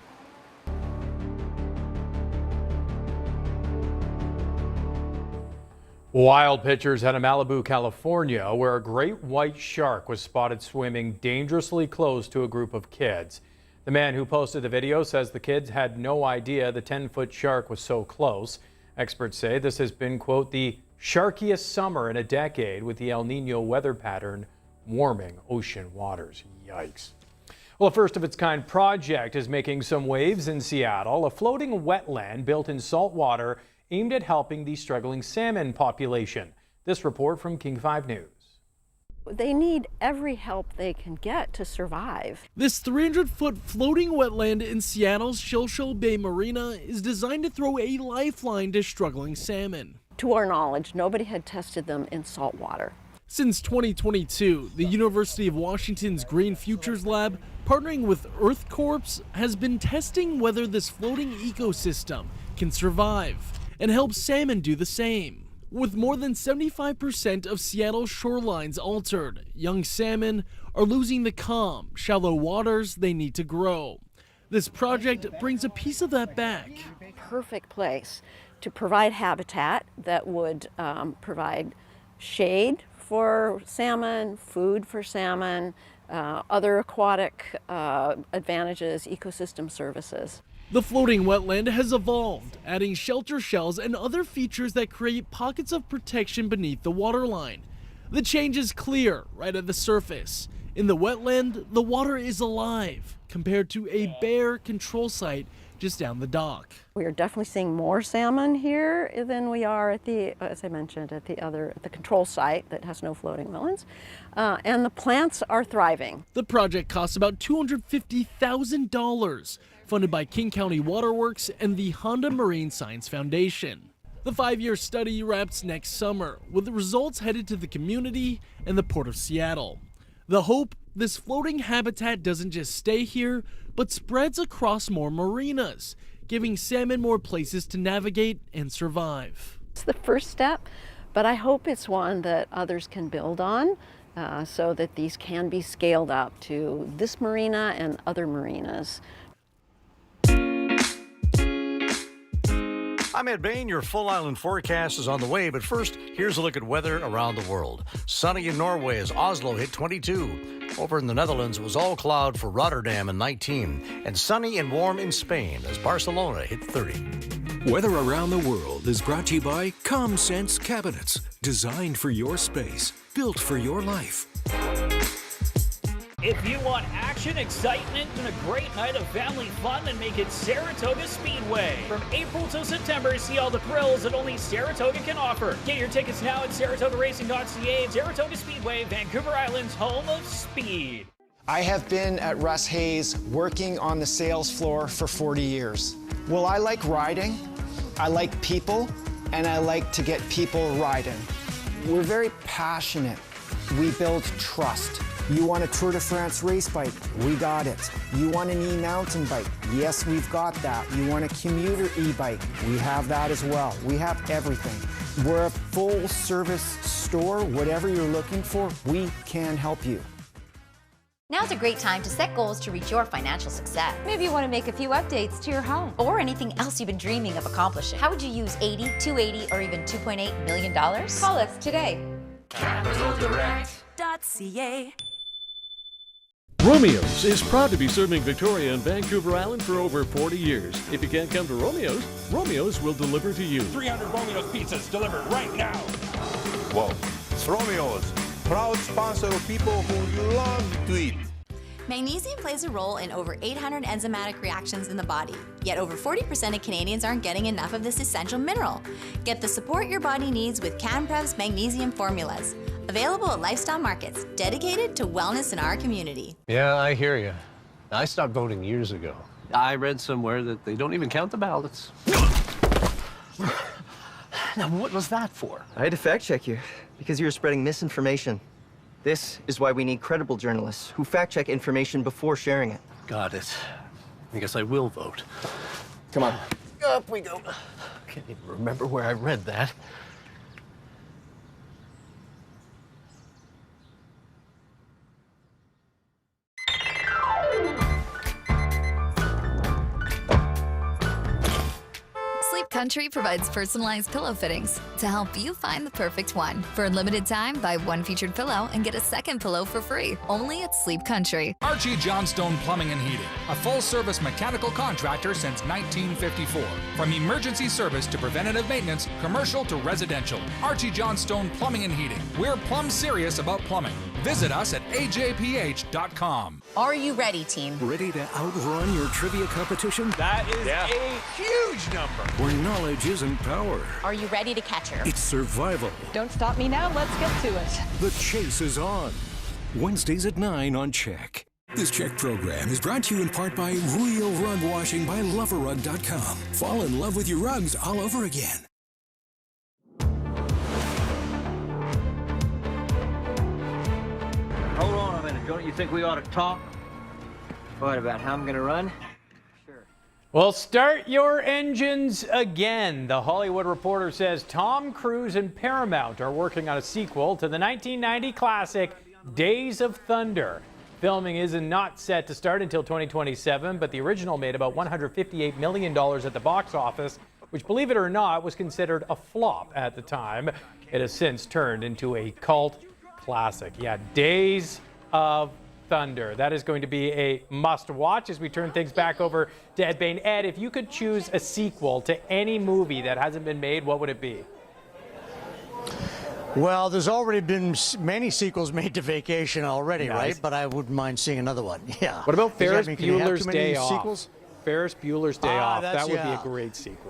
Wild pictures out of Malibu, California, where a great white shark was spotted swimming dangerously close to a group of kids. The man who posted the video says the kids had no idea the 10-foot shark was so close. Experts say this has been, quote, the sharkiest summer in a decade, with the El Nino weather pattern warming ocean waters. Yikes. Well, a first-of-its-kind project is making some waves in Seattle. A floating wetland built in salt water aimed at helping the struggling salmon population. This report from King 5 News. They need every help they can get to survive. This 300-foot floating wetland in Seattle's Shilshole Bay Marina is designed to throw a lifeline to struggling salmon. To our knowledge, nobody had tested them in salt water. Since 2022, the University of Washington's Green Futures Lab, partnering with Earth Corps, has been testing whether this floating ecosystem can survive and help salmon do the same. With more than 75% of Seattle's shorelines altered, young salmon are losing the calm, shallow waters they need to grow. This project brings a piece of that back. Perfect place to provide habitat that would provide shade for salmon, food for salmon, other aquatic advantages, ecosystem services. The floating wetland has evolved, adding shelter shells and other features that create pockets of protection beneath the waterline. The change is clear right at the surface. In the wetland, the water is alive compared to a bare control site just down the dock. We are definitely seeing more salmon here than we are at the, as I mentioned, at the control site that has no floating wetlands. And the plants are thriving. The project costs about $250,000, funded by King County Waterworks and the Honda Marine Science Foundation. The 5-year study wraps next summer, with the results headed to the community and the Port of Seattle. The hope, this floating habitat doesn't just stay here, but spreads across more marinas, giving salmon more places to navigate and survive. It's the first step, but I hope it's one that others can build on so that these can be scaled up to this marina and other marinas. I'm Ed Bain. Your full island forecast is on the way, but first, here's a look at weather around the world. Sunny in Norway as Oslo hit 22. Over in the Netherlands, it was all cloud for Rotterdam in 19. And sunny and warm in Spain as Barcelona hit 30. Weather around the world is brought to you by Comm Sense Cabinets. Designed for your space, built for your life. If you want action, excitement, and a great night of family fun, then make it Saratoga Speedway. From April to September, see all the thrills that only Saratoga can offer. Get your tickets now at saratogaracing.ca. Saratoga Speedway, Vancouver Island's home of speed. I have been at Russ Hayes working on the sales floor for 40 years. Well, I like riding, I like people, and I like to get people riding. We're very passionate. We build trust. You want a Tour de France race bike? We got it. You want an e-mountain bike? Yes, we've got that. You want a commuter e-bike? We have that as well. We have everything. We're a full-service store. Whatever you're looking for, we can help you. Now's a great time to set goals to reach your financial success. Maybe you want to make a few updates to your home or anything else you've been dreaming of accomplishing. How would you use $80, $280, or even $2.8 million? Call us today. CapitalDirect.ca. Romeo's is proud to be serving Victoria and Vancouver Island for over 40 years. If you can't come to Romeo's, Romeo's will deliver to you. 300 Romeo's pizzas delivered right now. Whoa, it's Romeo's, proud sponsor of people who love to eat. Magnesium plays a role in over 800 enzymatic reactions in the body, yet over 40% of Canadians aren't getting enough of this essential mineral. Get the support your body needs with CanPrev's magnesium formulas. Available at Lifestyle Markets, dedicated to wellness in our community. Yeah, I hear you. I stopped voting years ago. I read somewhere that they don't even count the ballots. Now, what was that for? I had to fact check you because you were spreading misinformation. This is why we need credible journalists who fact-check information before sharing it. Got it. I guess I will vote. Come on. Up we go. Can't even remember where I read that. Sleep Country provides personalized pillow fittings to help you find the perfect one. For a limited time, buy one featured pillow and get a second pillow for free, only at Sleep Country. Archie Johnstone Plumbing and Heating, a full-service mechanical contractor since 1954. From emergency service to preventative maintenance, commercial to residential. Archie Johnstone Plumbing and Heating. We're plumb serious about plumbing. Visit us at ajph.com. Are you ready, team? Ready to outrun your trivia competition? That is a huge number. Where knowledge isn't power. Are you ready to catch her? It's survival. Don't stop me now. Let's get to it. The chase is on. Wednesdays at 9 on CHEK. This CHEK program is brought to you in part by Real Rug Washing by Loverrug.com. Fall in love with your rugs all over again. Hold on a minute. Don't you think we ought to talk? What, about how I'm going to run? Well, start your engines again. The Hollywood Reporter says Tom Cruise and Paramount are working on a sequel to the 1990 classic Days of Thunder. Filming is not set to start until 2027, but the original made about $158 million at the box office, which, believe it or not, was considered a flop at the time. It has since turned into a cult classic. Yeah, Days of Thunder. That is going to be a must-watch as we turn things back over to Ed Bain. Ed, if you could choose a sequel to any movie that hasn't been made, what would it be? Well, there's already been many sequels made to Vacation already, Nice. right? But I wouldn't mind seeing another one. Yeah. What about Ferris Can you have Bueller's too many Day Off? sequels? Ferris Bueller's Day Off. that's- That would be yeah. a great sequel.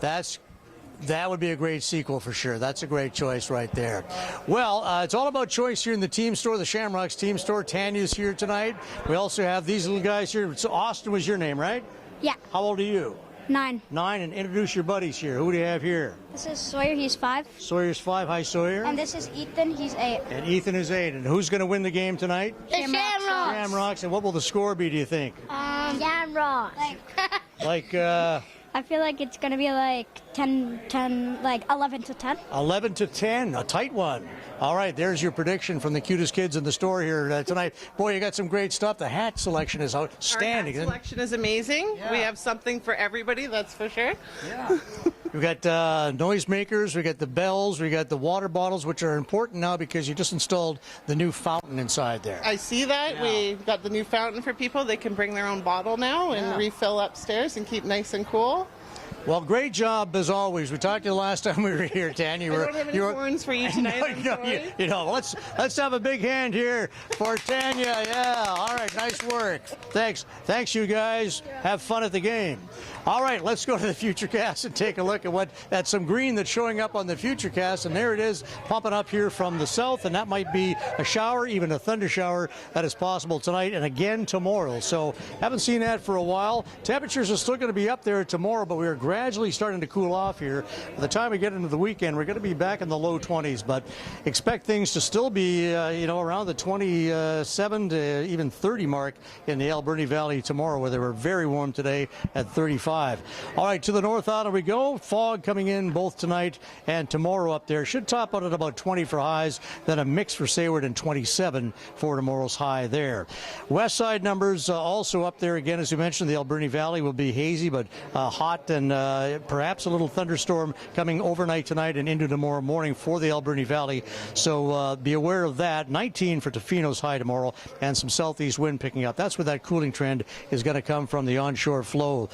That would be a great sequel for sure. That's a great choice right there. Well, it's all about choice here in the team store, the Shamrocks team store. Tanya's here tonight. We also have these little guys here. So Austin was your name, right? Yeah. How old are you? 9. 9, and introduce your buddies here. Who do you have here? This is Sawyer, he's 5. Sawyer's 5. Hi, Sawyer. And this is Ethan, he's 8. And Ethan is 8. And who's going to win the game tonight? The Shamrocks. Shamrocks. And what will the score be, do you think? Shamrocks. Like I feel like it's going to be like 10, like 11 to 10. 11 to 10, a tight one. All right, there's your prediction from the cutest kids in the store here tonight. Boy, you got some great stuff. The hat selection is outstanding. Our hat selection is amazing. Yeah. We have something for everybody, that's for sure. Yeah. We've got noisemakers, we got the bells, we got the water bottles, which are important now because you just installed the new fountain inside there. I see that. Yeah. We've got the new fountain for people. They can bring their own bottle now and refill upstairs and keep nice and cool. Well, great job as always. We talked to you last time we were here, Tanya. I don't have any horns for you tonight. I'm sorry. Let's have a big hand here for Tanya. Yeah, all right, nice work. Thanks, you guys. Have fun at the game. All right, let's go to the Futurecast and take a look at some green that's showing up on the Futurecast, and there it is, pumping up here from the south, and that might be a shower, even a thunder shower that is possible tonight and again tomorrow. So haven't seen that for a while. Temperatures are still going to be up there tomorrow, but we are gradually starting to cool off here. By the time we get into the weekend, we're going to be back in the low 20s, but expect things to still be, around the 27 to even 30 mark in the Alberni Valley tomorrow, where they were very warm today at 35. All right, to the north out we go. Fog coming in both tonight and tomorrow up there. Should top out at about 20 for highs, then a mix for Sayward and 27 for tomorrow's high there. West side numbers also up there again, as we mentioned. The Alberni Valley will be hazy but hot, and perhaps a little thunderstorm coming overnight tonight and into tomorrow morning for the Alberni Valley. So be aware of that. 19 for Tofino's high tomorrow, and some southeast wind picking up. That's where that cooling trend is going to come from, the onshore flow.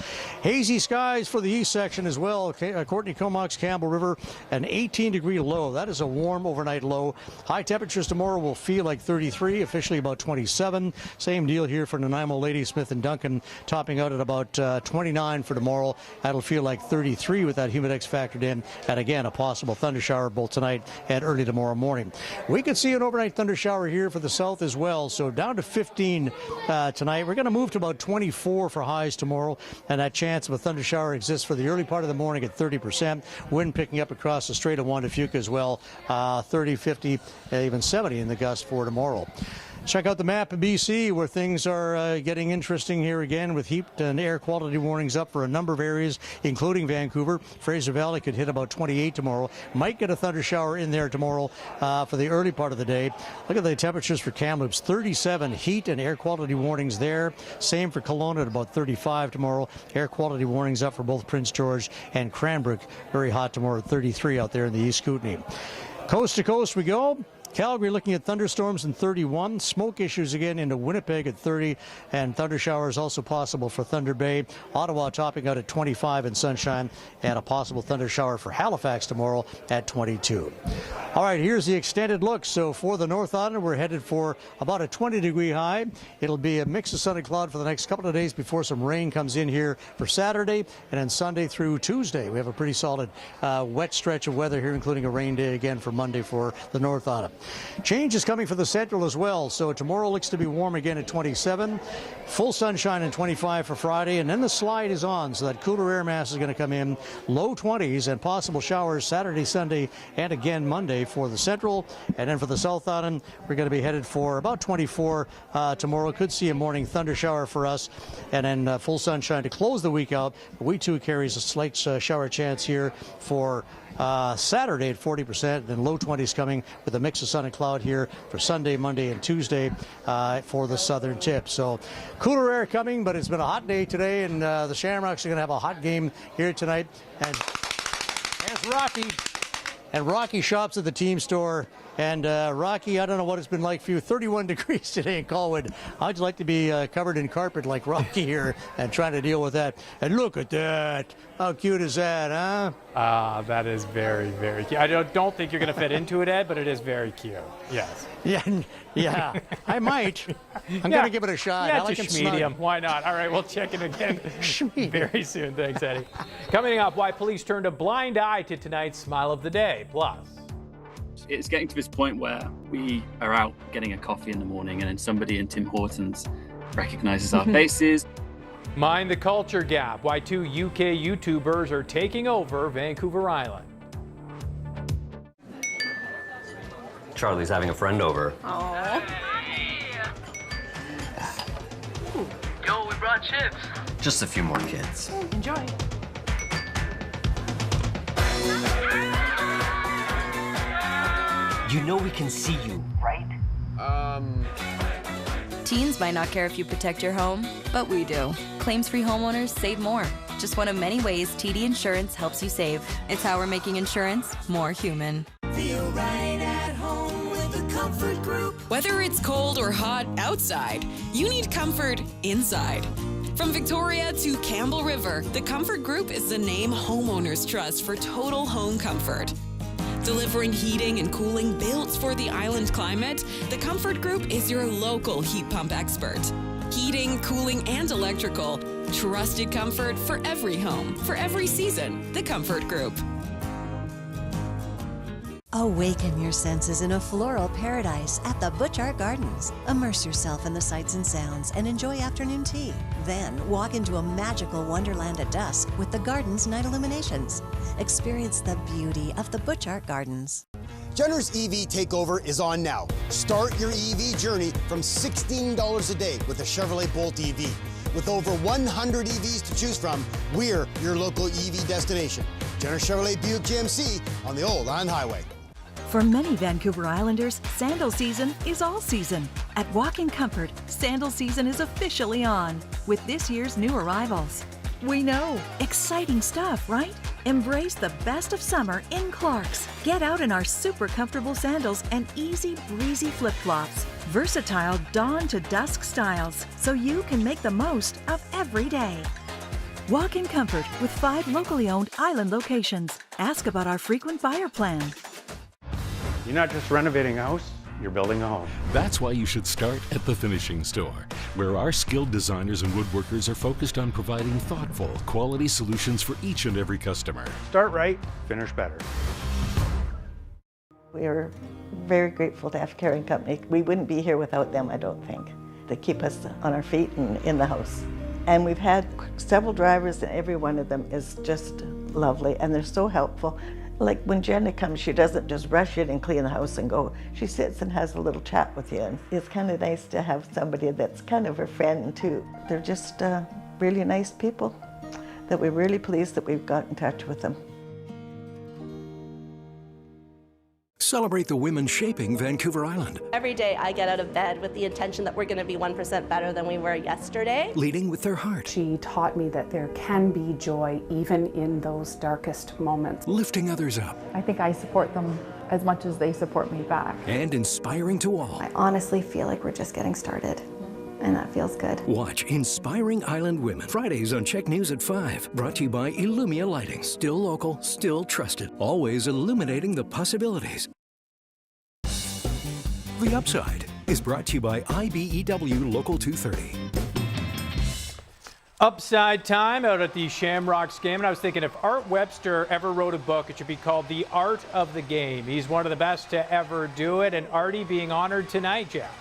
Hazy skies for the east section as well. Courtney Comox, Campbell River, an 18-degree low. That is a warm overnight low. High temperatures tomorrow will feel like 33, officially about 27. Same deal here for Nanaimo, Ladysmith, and Duncan, topping out at about 29 for tomorrow. That'll feel like 33 with that humidex factored in. And again, a possible thunder shower both tonight and early tomorrow morning. We could see an overnight thunder shower here for the south as well. So down to 15 tonight. We're going to move to about 24 for highs tomorrow, and that chance of a thunder shower exists for the early part of the morning at 30%. Wind picking up across the Strait of Juan de Fuca as well, 30, 50, even 70 in the gust for tomorrow. Check out the map of BC, where things are getting interesting here again, with heat and air quality warnings up for a number of areas, including Vancouver. Fraser Valley could hit about 28 tomorrow. Might get a thunder shower in there tomorrow for the early part of the day. Look at the temperatures for Kamloops, 37 heat and air quality warnings there. Same for Kelowna at about 35 tomorrow. Air quality warnings up for both Prince George and Cranbrook. Very hot tomorrow at 33 out there in the East Kootenay. Coast to coast we go. Calgary looking at thunderstorms in 31. Smoke issues again into Winnipeg at 30. And thunder showers also possible for Thunder Bay. Ottawa topping out at 25 in sunshine. And a possible thunder shower for Halifax tomorrow at 22. All right, here's the extended look. So for the North Island, we're headed for about a 20-degree high. It'll be a mix of sun and cloud for the next couple of days before some rain comes in here for Saturday. And then Sunday through Tuesday, we have a pretty solid wet stretch of weather here, including a rain day again for Monday for the North Island. Change is coming for the Central as well. So tomorrow looks to be warm again at 27. Full sunshine and 25 for Friday. And then the slide is on, so that cooler air mass is going to come in. Low 20s and possible showers Saturday, Sunday, and again Monday for the Central. And then for the South Island, we're going to be headed for about 24 tomorrow. Could see a morning thunder shower for us. And then full sunshine to close the week out. We too carries a slight shower chance here for Saturday at 40%, then low 20s coming with a mix of sun and cloud here for Sunday, Monday, and Tuesday for the southern tip. So cooler air coming, but it's been a hot day today, and the Shamrocks are going to have a hot game here tonight. And there's Rocky. And Rocky shops at the team store. And Rocky, I don't know what it's been like for you. 31 degrees today in Colwood. How'd you like to be covered in carpet like Rocky here and trying to deal with that? And look at that. How cute is that, huh? That is very, very cute. I don't think you're going to fit into it, Ed, but it is very cute. Yes. Yeah. I might. I'm going to give it a shot. Yeah, I like just it medium. Why not? All right, we'll check it again very soon. Thanks, Eddie. Coming up, why police turned a blind eye to tonight's Smile of the Day. Plus, it's getting to this point where we are out getting a coffee in the morning and then somebody in Tim Hortons recognizes our faces. mind the culture gap. Why 2 UK YouTubers are taking over Vancouver Island. Charlie's having a friend over. Oh. Yo, we brought chips. Just a few more kids. Enjoy. You know we can see you, right? Teens might not care if you protect your home, but we do. Claims-free homeowners save more. Just one of many ways TD Insurance helps you save. It's how we're making insurance more human. Feel right at home with the Comfort Group. Whether it's cold or hot outside, you need comfort inside. From Victoria to Campbell River, the Comfort Group is the name homeowners trust for total home comfort. Delivering heating and cooling built for the island climate, the Comfort Group is your local heat pump expert. Heating, cooling, and electrical. Trusted comfort for every home, for every season. The Comfort Group. Awaken your senses in a floral paradise at the Butch Art Gardens. Immerse yourself in the sights and sounds and enjoy afternoon tea. Then walk into a magical wonderland at dusk with the garden's night illuminations. Experience the beauty of the Butch Art Gardens. Jenner's EV Takeover is on now. Start your EV journey from $16 a day with a Chevrolet Bolt EV. With over 100 EVs to choose from, we're your local EV destination. Jenner Chevrolet Buick GMC on the Old Island Highway. For many Vancouver Islanders, sandal season is all season. At Walk-In Comfort, sandal season is officially on with this year's new arrivals. We know, exciting stuff, right? Embrace the best of summer in Clark's. Get out in our super comfortable sandals and easy breezy flip-flops. Versatile dawn to dusk styles, so you can make the most of every day. Walk-In Comfort with 5 locally owned island locations. Ask about our frequent buyer plan. You're not just renovating a house, you're building a home. That's why you should start at the Finishing Store, where our skilled designers and woodworkers are focused on providing thoughtful, quality solutions for each and every customer. Start right, finish better. We are very grateful to have Caring Company. We wouldn't be here without them, I don't think. They keep us on our feet and in the house. And we've had several drivers, and every one of them is just lovely, and they're so helpful. Like when Jenna comes, she doesn't just rush in and clean the house and go. She sits and has a little chat with you. And it's kind of nice to have somebody that's kind of her friend too. They're just really nice people that we're really pleased that we've got in touch with them. Celebrate the women shaping Vancouver Island. Every day I get out of bed with the intention that we're going to be 1% better than we were yesterday. Leading with their heart. She taught me that there can be joy even in those darkest moments. Lifting others up. I think I support them as much as they support me back. And inspiring to all. I honestly feel like we're just getting started. And that feels good. Watch Inspiring Island Women, Fridays on CHEK News at 5. Brought to you by Illumia Lighting. Still local, still trusted. Always illuminating the possibilities. The Upside is brought to you by IBEW Local 230. Upside time out at the Shamrocks game. And I was thinking, if Art Webster ever wrote a book, it should be called The Art of the Game. He's one of the best to ever do it. And Artie being honored tonight, Jeff.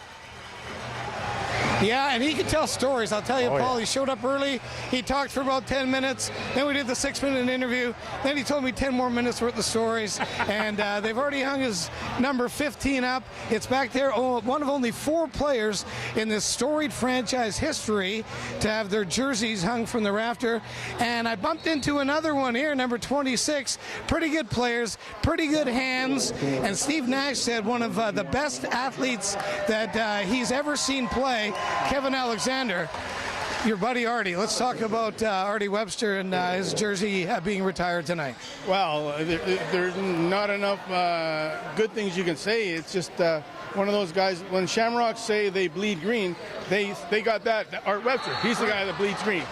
Yeah, and he can tell stories. I'll tell you, Paul, yeah. He showed up early. He talked for about 10 minutes. Then we did the 6-minute interview. Then he told me 10 more minutes worth of stories. And they've already hung his number 15 up. It's back there. One of only 4 players in this storied franchise history to have their jerseys hung from the rafter. And I bumped into another one here, number 26. Pretty good players, pretty good hands. And Steve Nash said one of the best athletes that he's ever seen play, Kevin Alexander, your buddy Artie. Let's talk about Artie Webster and his jersey being retired tonight. Well, there's not enough good things you can say. It's just one of those guys, when Shamrocks say they bleed green, they got that. Art Webster, he's the guy that bleeds green.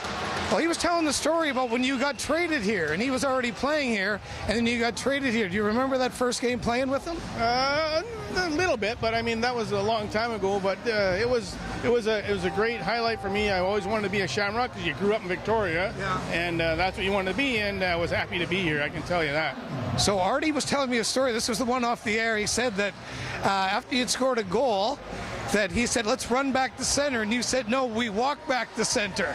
Well, he was telling the story about when you got traded here, and he was already playing here, and then you got traded here. Do you remember that first game playing with him? A little bit, but I mean that was a long time ago. But it was a great highlight for me. I always wanted to be a Shamrock because you grew up in Victoria, and that's what you wanted to be. And I was happy to be here. I can tell you that. So Artie was telling me a story. This was the one off the air. He said that after you'd scored a goal, that he said, let's run back to center, and you said, no, we walk back to center.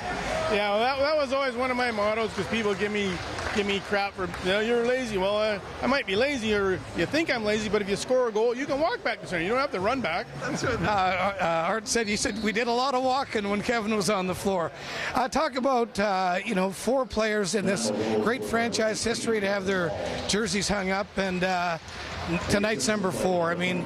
Yeah, well, that was always one of my mottos, because people give me crap for, you're lazy. Well, I might be lazy, or you think I'm lazy, but if you score a goal, you can walk back to center. You don't have to run back. That's what Art said. He said, we did a lot of walking when Kevin was on the floor. Talk about, 4 players in this great franchise history to have their jerseys hung up, and tonight's number 4. I mean,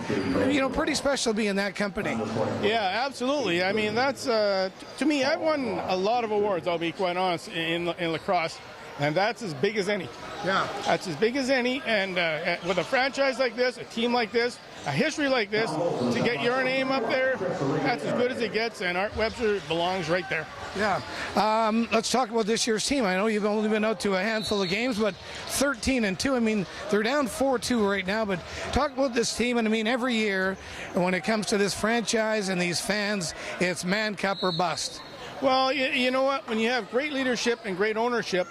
pretty special being that company. Yeah, absolutely. I mean, that's, to me, I've won a lot of awards, I'll be quite honest, in lacrosse, and that's as big as any. Yeah. That's as big as any, and with a franchise like this, a team like this, a history like this, to get your name up there, that's as good as it gets, and Art Webster belongs right there. Yeah. Let's talk about this year's team. I know you've only been out to a handful of games, but 13-2. I mean, they're down 4-2 right now, but talk about this team. And I mean, every year when it comes to this franchise and these fans, it's man cup or bust. Well, you know what? When you have great leadership and great ownership,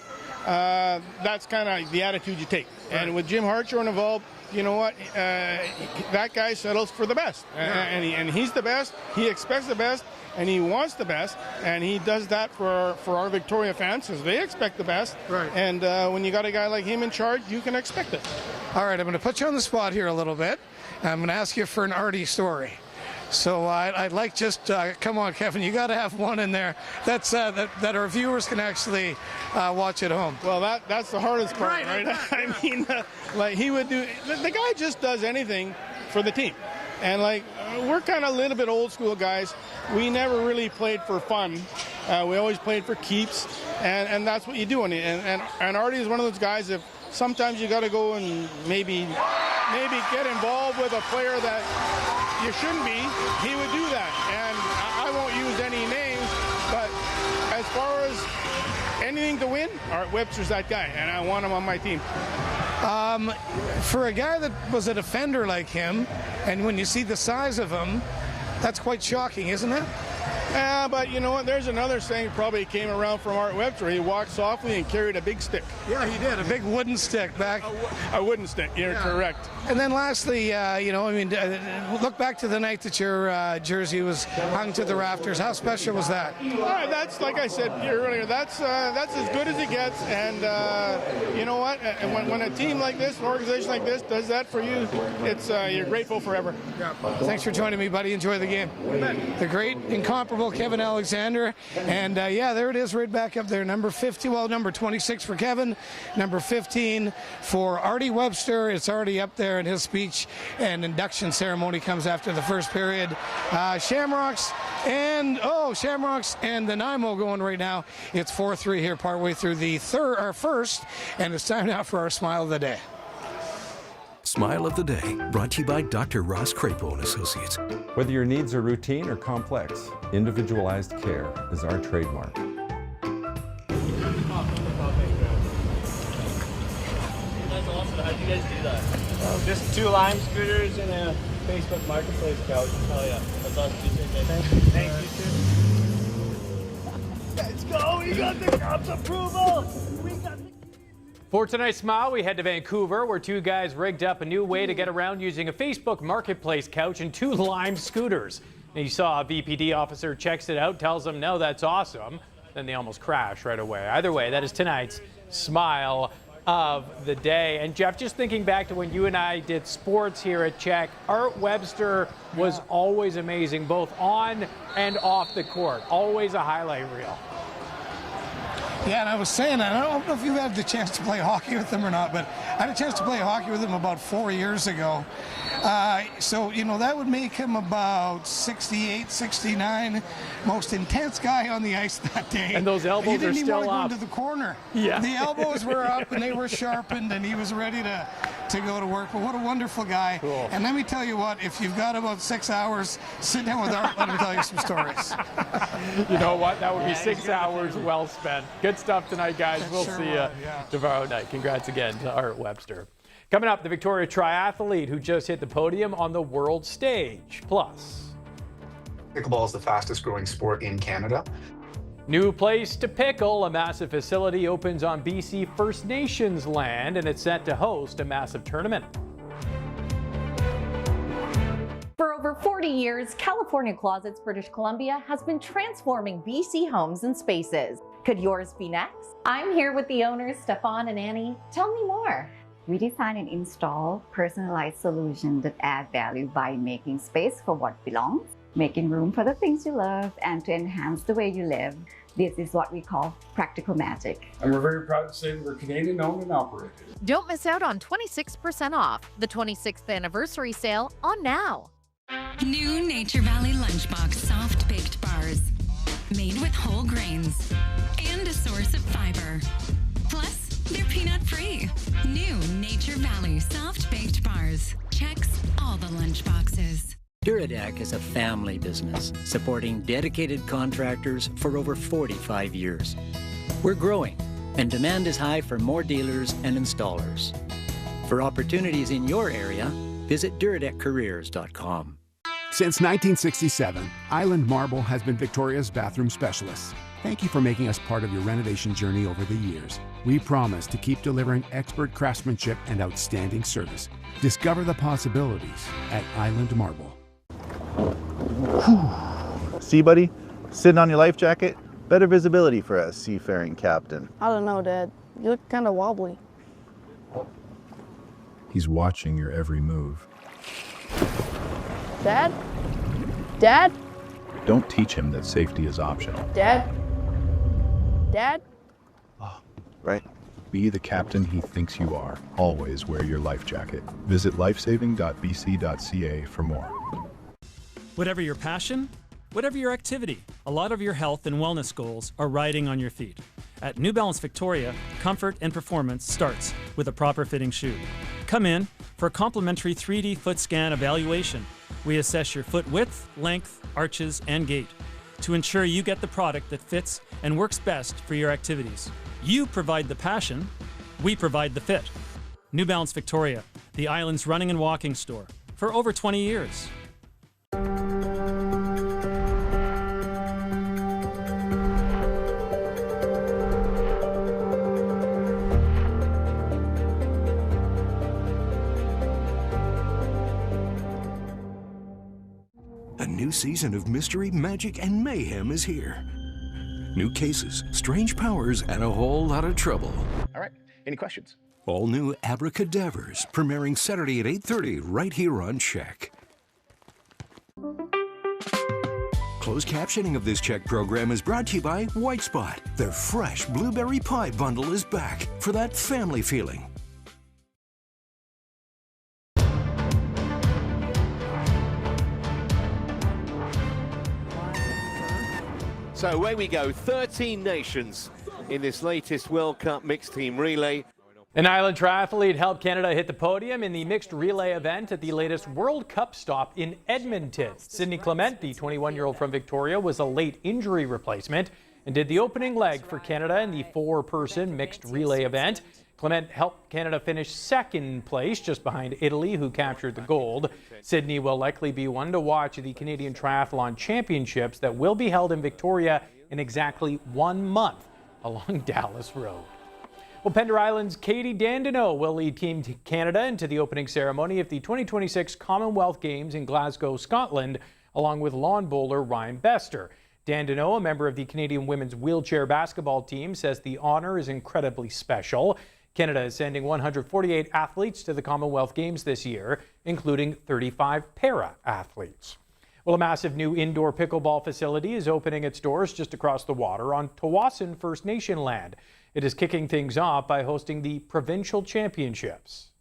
that's kind of the attitude you take. Right. And with Jim Hartshorn involved, you know what? That guy settles for the best, and he's the best. He expects the best, and he wants the best, and he does that for our Victoria fans, because they expect the best. Right. And when you got a guy like him in charge, you can expect it. All right, I'm going to put you on the spot here a little bit. I'm going to ask you for an Artie story. So I'd like just, come on, Kevin, you got to have one in there that's that our viewers can actually watch at home. Well, that's the hardest part, right? I mean, like he would do, the guy just does anything for the team. And like, we're kind of a little bit old school guys. We never really played for fun. We always played for keeps, and that's what you do. And Artie is one of those guys, if sometimes you got to go and maybe get involved with a player that you shouldn't be, he would do that. And I won't use any names, but as far as anything to win, Art Webster's that guy, and I want him on my team. For a guy that was a defender like him, and when you see the size of him, that's quite shocking, isn't it? Yeah, but you know what? There's another saying probably came around from Art Webster. He walked softly and carried a big stick. Yeah, he did. A big wooden stick back. A wooden stick. You're correct. And then lastly, look back to the night that your jersey was hung to the rafters. How special was that? That's, like I said earlier, that's as good as it gets. And you know what? When a team like this, an organization like this, does that for you, it's you're grateful forever. Yeah. Thanks for joining me, buddy. Enjoy the game. The great, incomparable unbelievable, Kevin Alexander. And yeah, there it is right back up there. Number 50, well, number 26 for Kevin, number 15 for Artie Webster. It's already up there in his speech, and induction ceremony comes after the first period. Shamrocks and Nanaimo going right now. It's 4-3 here partway through the first, and it's time now for our Smile of the Day. Smile of the Day, brought to you by Dr. Ross Crapo and Associates. Whether your needs are routine or complex, individualized care is our trademark. That's awesome. How did you guys do that? Just 2 Lime scooters and a Facebook Marketplace couch. Oh yeah, that's awesome. Thank you, sir. Let's go. We got the cops' approval. For tonight's Smile, we head to Vancouver, where 2 guys rigged up a new way to get around using a Facebook Marketplace couch and 2 Lime scooters. And you saw a VPD officer checks it out, tells them, no, that's awesome. Then they almost crash right away. Either way, that is tonight's Smile of the Day. And Jeff, just thinking back to when you and I did sports here at CHEK, Art Webster was always amazing, both on and off the court. Always a highlight reel. Yeah, and I was saying, I don't know if you've had the chance to play hockey with him or not, but I had a chance to play hockey with him about 4 years ago. So, you know, that would make him about 68, 69, most intense guy on the ice that day. And those elbows are still up. He didn't even want to go into the corner. Yeah. The elbows were up and they were sharpened, and he was ready to go to work. But what a wonderful guy. Cool. And let me tell you what, if you've got about 6 hours, sit down with Art, let him tell you some stories. You know what? That would be 6 hours well spent. Good stuff tonight, guys. We'll see you tomorrow night. Congrats again to Art Webster. Coming up, the Victoria triathlete who just hit the podium on the world stage. Plus, pickleball is the fastest growing sport in Canada. New place to pickle. A massive facility opens on BC First Nations land, and it's set to host a massive tournament. For over 40 years, California Closets, British Columbia has been transforming BC homes and spaces. Could yours be next? I'm here with the owners, Stefan and Annie. Tell me more. We design and install personalized solutions that add value by making space for what belongs, making room for the things you love, and to enhance the way you live. This is what we call practical magic. And we're very proud to say that we're Canadian owned and operated. Don't miss out on 26% off the 26th anniversary sale on now. New Nature Valley Lunchbox soft baked bars, made with whole grains and a source of fiber. Plus, they're peanut-free. New Nature Valley soft baked bars checks all the lunchboxes. Duradeck is a family business supporting dedicated contractors for over 45 years. We're growing, and demand is high for more dealers and installers. For opportunities in your area, visit DuradeckCareers.com. Since 1967, Island Marble has been Victoria's bathroom specialist. Thank you for making us part of your renovation journey over the years. We promise to keep delivering expert craftsmanship and outstanding service. Discover the possibilities at Island Marble. See, buddy? Sitting on your life jacket? Better visibility for a seafaring captain. I don't know, Dad. You look kind of wobbly. He's watching your every move. Dad? Dad? Don't teach him that safety is optional. Dad? Dad? Right. Be the captain he thinks you are. Always wear your life jacket. Visit lifesaving.bc.ca for more. Whatever your passion, whatever your activity, a lot of your health and wellness goals are riding on your feet. At New Balance Victoria, comfort and performance starts with a proper fitting shoe. Come in for a complimentary 3D foot scan evaluation. We assess your foot width, length, arches, and gait to ensure you get the product that fits and works best for your activities. You provide the passion, we provide the fit. New Balance Victoria, the island's running and walking store for over 20 years. A new season of mystery, magic, and mayhem is here. New cases, strange powers, and a whole lot of trouble. All right, any questions? All new Abracadavers, premiering Saturday at 8:30 right here on CHEK. Closed captioning of this CHEK program is brought to you by White Spot. Their fresh blueberry pie bundle is back for that family feeling. So away we go, 13 nations in this latest World Cup mixed team relay. An Island triathlete helped Canada hit the podium in the mixed relay event at the latest World Cup stop in Edmonton. Sydney Clement, the 21-year-old from Victoria, was a late injury replacement and did the opening leg for Canada in the 4-person mixed relay event. Clement helped Canada finish second place, just behind Italy, who captured the gold. Sydney will likely be one to watch at the Canadian Triathlon Championships that will be held in Victoria in exactly 1 month along Dallas Road. Well, Pender Island's Katie Dandeneau will lead Team Canada into the opening ceremony of the 2026 Commonwealth Games in Glasgow, Scotland, along with lawn bowler Ryan Bester. Dandeneau, a member of the Canadian women's wheelchair basketball team, says the honor is incredibly special. Canada is sending 148 athletes to the Commonwealth Games this year, including 35 para-athletes. Well, a massive new indoor pickleball facility is opening its doors just across the water on Tawasin First Nation land. It is kicking things off by hosting the provincial championships.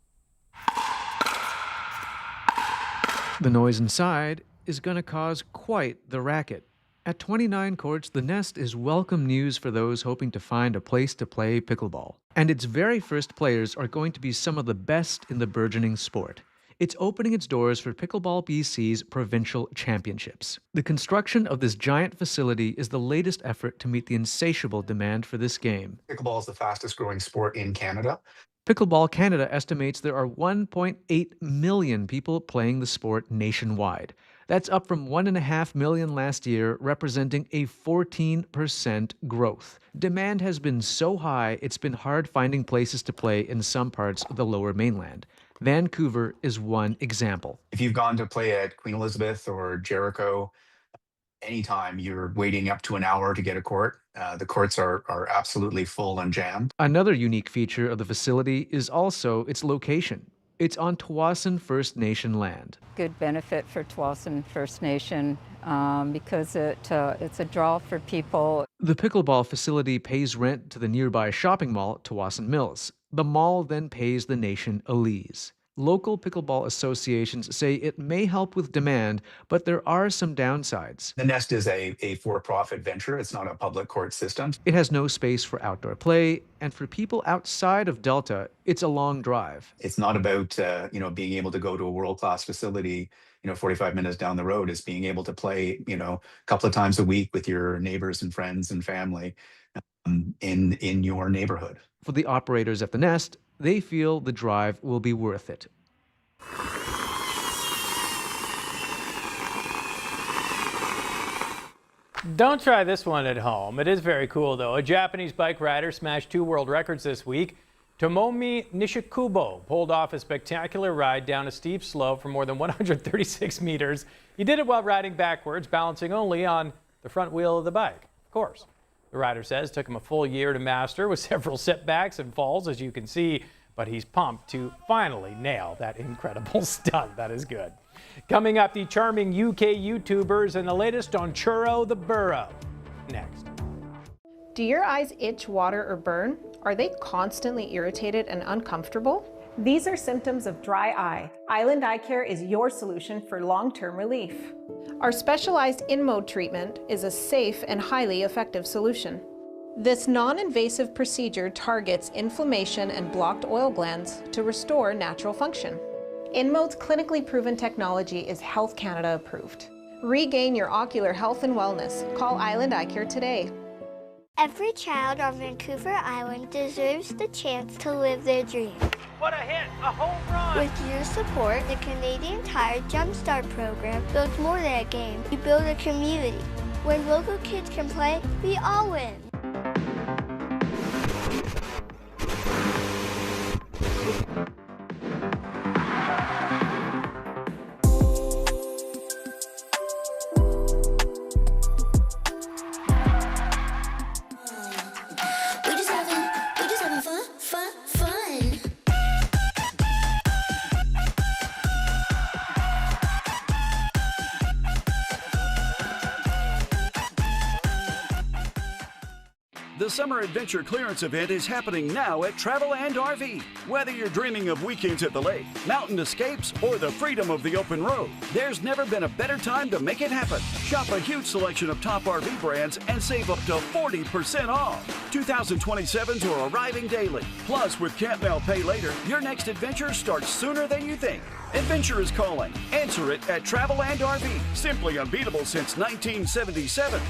The noise inside is going to cause quite the racket. At 29 courts, the Nest is welcome news for those hoping to find a place to play pickleball. And its very first players are going to be some of the best in the burgeoning sport. It's opening its doors for Pickleball BC's provincial championships. The construction of this giant facility is the latest effort to meet the insatiable demand for this game. Pickleball is the fastest growing sport in Canada. Pickleball Canada estimates there are 1.8 million people playing the sport nationwide. That's up from 1.5 million last year, representing a 14% growth. Demand has been so high, it's been hard finding places to play in some parts of the Lower Mainland. Vancouver is one example. If you've gone to play at Queen Elizabeth or Jericho, anytime you're waiting up to an hour to get a court. The courts are absolutely full and jammed. Another unique feature of the facility is also its location. It's on Tawasin First Nation land. Good benefit for Tawasin First Nation because it's a draw for people. The pickleball facility pays rent to the nearby shopping mall, Tawasin Mills. The mall then pays the nation a lease. Local pickleball associations say it may help with demand, but there are some downsides. The Nest is a for-profit venture. It's not a public court system. It has no space for outdoor play, and for people outside of Delta, it's a long drive. It's not about being able to go to a world-class facility 45 minutes down the road. It's being able to play a couple of times a week with your neighbors and friends and family in your neighborhood. For the operators at the Nest, they feel the drive will be worth it. Don't try this one at home. It is very cool, though. A Japanese bike rider smashed 2 world records this week. Tomomi Nishikubo pulled off a spectacular ride down a steep slope for more than 136 meters. He did it while riding backwards, balancing only on the front wheel of the bike. Of course, the rider says it took him a full year to master with several setbacks and falls, as you can see, but he's pumped to finally nail that incredible stunt. That is good. Coming up, the charming UK YouTubers and the latest on Churro the Burro. Next. Do your eyes itch, water, or burn? Are they constantly irritated and uncomfortable? These are symptoms of dry eye. Island Eye Care is your solution for long-term relief. Our specialized InMode treatment is a safe and highly effective solution. This non-invasive procedure targets inflammation and blocked oil glands to restore natural function. InMode's clinically proven technology is Health Canada approved. Regain your ocular health and wellness. Call Island Eye Care today. Every child on Vancouver Island deserves the chance to live their dream. What a hit! A home run! With your support, the Canadian Tire Jumpstart program builds more than a game. We build a community. When local kids can play, we all win. The summer adventure clearance event is happening now at Travel and RV. Whether you're dreaming of weekends at the lake, mountain escapes, or the freedom of the open road, there's never been a better time to make it happen. Shop a huge selection of top RV brands and save up to 40% off. 2027s are arriving daily. Plus, with Can't Now Pay Later, your next adventure starts sooner than you think. Adventure is calling. Answer it at Travel and RV. Simply unbeatable since 1977.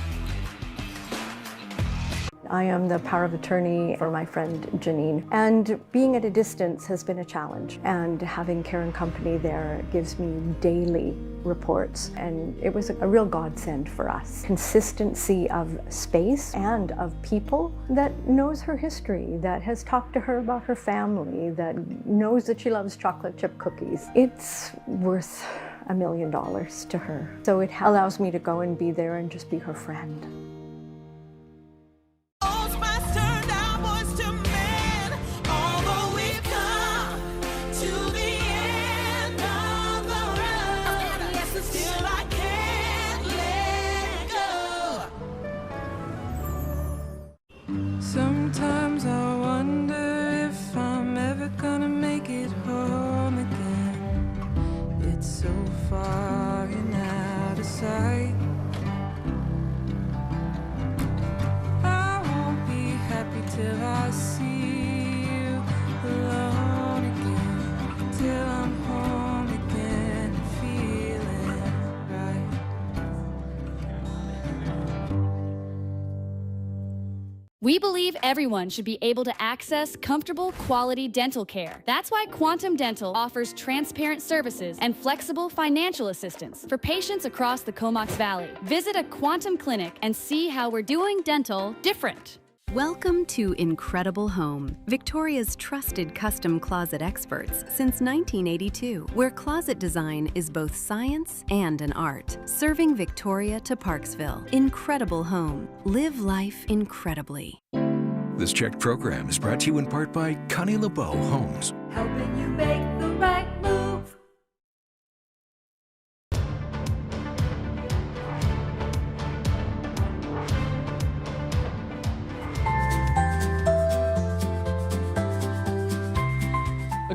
I am the power of attorney for my friend Janine, and being at a distance has been a challenge, and having Karen Company there gives me daily reports, and it was a real godsend for us. Consistency of space and of people that knows her history, that has talked to her about her family, that knows that she loves chocolate chip cookies. It's worth $1 million to her. So it allows me to go and be there and just be her friend. Sometimes I wonder if I'm ever gonna make it home again. It's so far and out of sight. I won't be happy till I see you alone again. Till I'm home again and feeling right. We believe everyone should be able to access comfortable, quality dental care. That's why Quantum Dental offers transparent services and flexible financial assistance for patients across the Comox Valley. Visit a Quantum clinic and see how we're doing dental different. Welcome to Incredible Home, Victoria's trusted custom closet experts since 1982, where closet design is both science and an art. Serving Victoria to Parksville. Incredible Home. Live life incredibly. This CHEK program is brought to you in part by Connie LeBeau Homes. Helping you make the right move.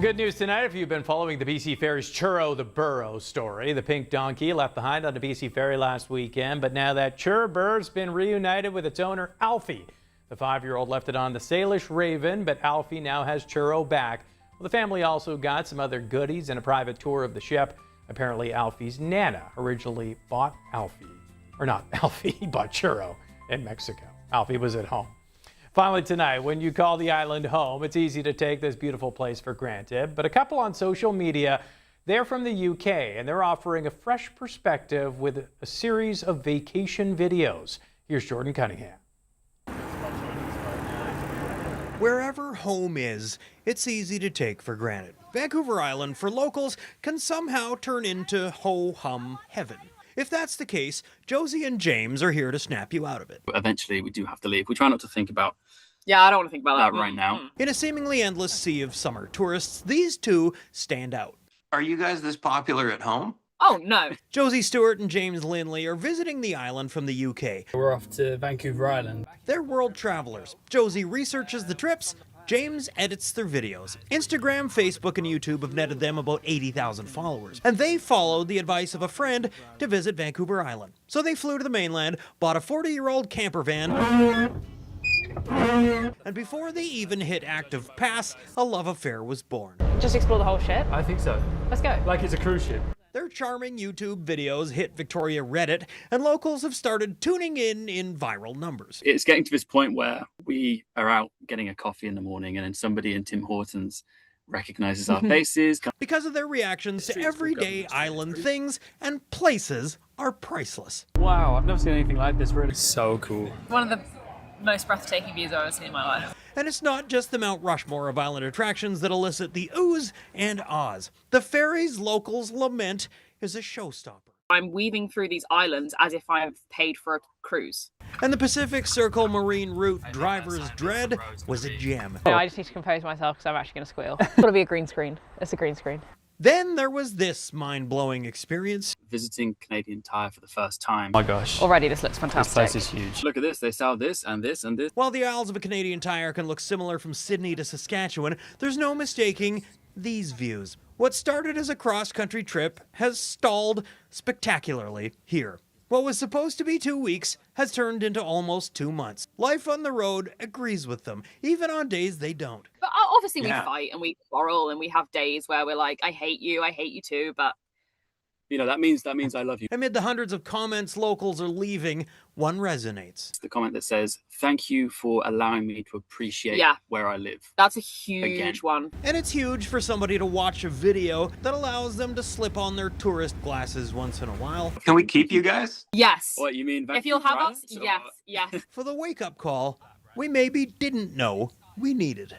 Good news tonight if you've been following the BC Ferry's Churro the Burro story. The pink donkey left behind on the BC Ferry last weekend, but now that Churro Burr's been reunited with its owner, Alfie. The 5-year-old left it on the Salish Raven, but Alfie now has Churro back. Well, the family also got some other goodies and a private tour of the ship. Apparently, Alfie's Nana originally bought Alfie. Or not Alfie, he bought Churro in Mexico. Alfie was at home. Finally tonight, when you call the island home, it's easy to take this beautiful place for granted. But a couple on social media, they're from the UK, and they're offering a fresh perspective with a series of vacation videos. Here's Jordan Cunningham. Wherever home is, it's easy to take for granted. Vancouver Island, for locals, can somehow turn into ho-hum heaven. If that's the case, Josie and James are here to snap you out of it. Eventually, we do have to leave. We try not to think about Yeah, I don't want to think about that right now. In a seemingly endless sea of summer tourists, these two stand out. Are you guys this popular at home? Oh, no. Josie Stewart and James Linley are visiting the island from the UK. We're off to Vancouver Island. They're world travelers. Josie researches the trips, James edits their videos. Instagram, Facebook, and YouTube have netted them about 80,000 followers. And they followed the advice of a friend to visit Vancouver Island. So they flew to the mainland, bought a 40-year-old camper van, and before they even hit active pass, a love affair was born. Just explore the whole ship? I think so. Let's go. Like it's a cruise ship. Their charming YouTube videos hit Victoria Reddit, and locals have started tuning in viral numbers. It's getting to this point where we are out getting a coffee in the morning and then somebody in Tim Hortons recognizes our faces. Because of their reactions to everyday island things and places are priceless. Wow, I've never seen anything like this, really. So cool. One of the most breathtaking views I've ever seen in my life. And it's not just the Mount Rushmore of island attractions that elicit the oohs and ahs. The ferry's locals lament is a showstopper. I'm weaving through these islands as if I've paid for a cruise. And the Pacific Circle Marine Route Driver's Dread was a gem. I just need to compose myself because I'm actually going to squeal. It's got to be a green screen. It's a green screen. Then there was this mind-blowing experience. Visiting Canadian Tire for the first time. Oh my gosh. Already, this looks fantastic. This place is huge. Look at this. They sell this and this and this. While the aisles of a Canadian Tire can look similar from Sydney to Saskatchewan, there's no mistaking these views. What started as a cross-country trip has stalled spectacularly here. What was supposed to be 2 weeks has turned into almost 2 months. Life on the road agrees with them, even on days they don't. But obviously we fight and we quarrel and we have days where we're like, I hate you too, but You know, that means I love you. Amid the hundreds of comments locals are leaving, one resonates. It's the comment that says, thank you for allowing me to appreciate where I live. That's a huge one. And it's huge for somebody to watch a video that allows them to slip on their tourist glasses once in a while. Can we keep you guys? Yes. What, you mean if you'll have Vancouver us, Island? yes. For the wake-up call we maybe didn't know we needed.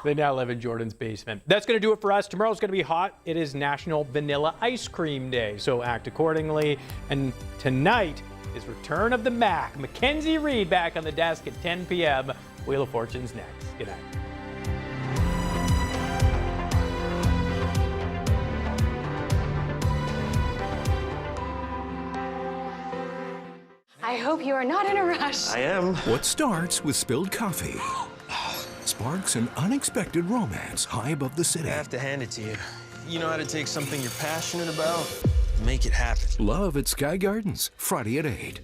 They now live in Jordan's basement. That's going to do it for us. Tomorrow's going to be hot. It is National Vanilla Ice Cream Day, so act accordingly. And tonight is Return of the Mac. Mackenzie Reed back on the desk at 10 p.m. Wheel of Fortune's next. Good night. I hope you are not in a rush. I am. What starts with spilled coffee sparks an unexpected romance high above the city. I have to hand it to you. You know how to take something you're passionate about, make it happen. Love at Sky Gardens, Friday at 8.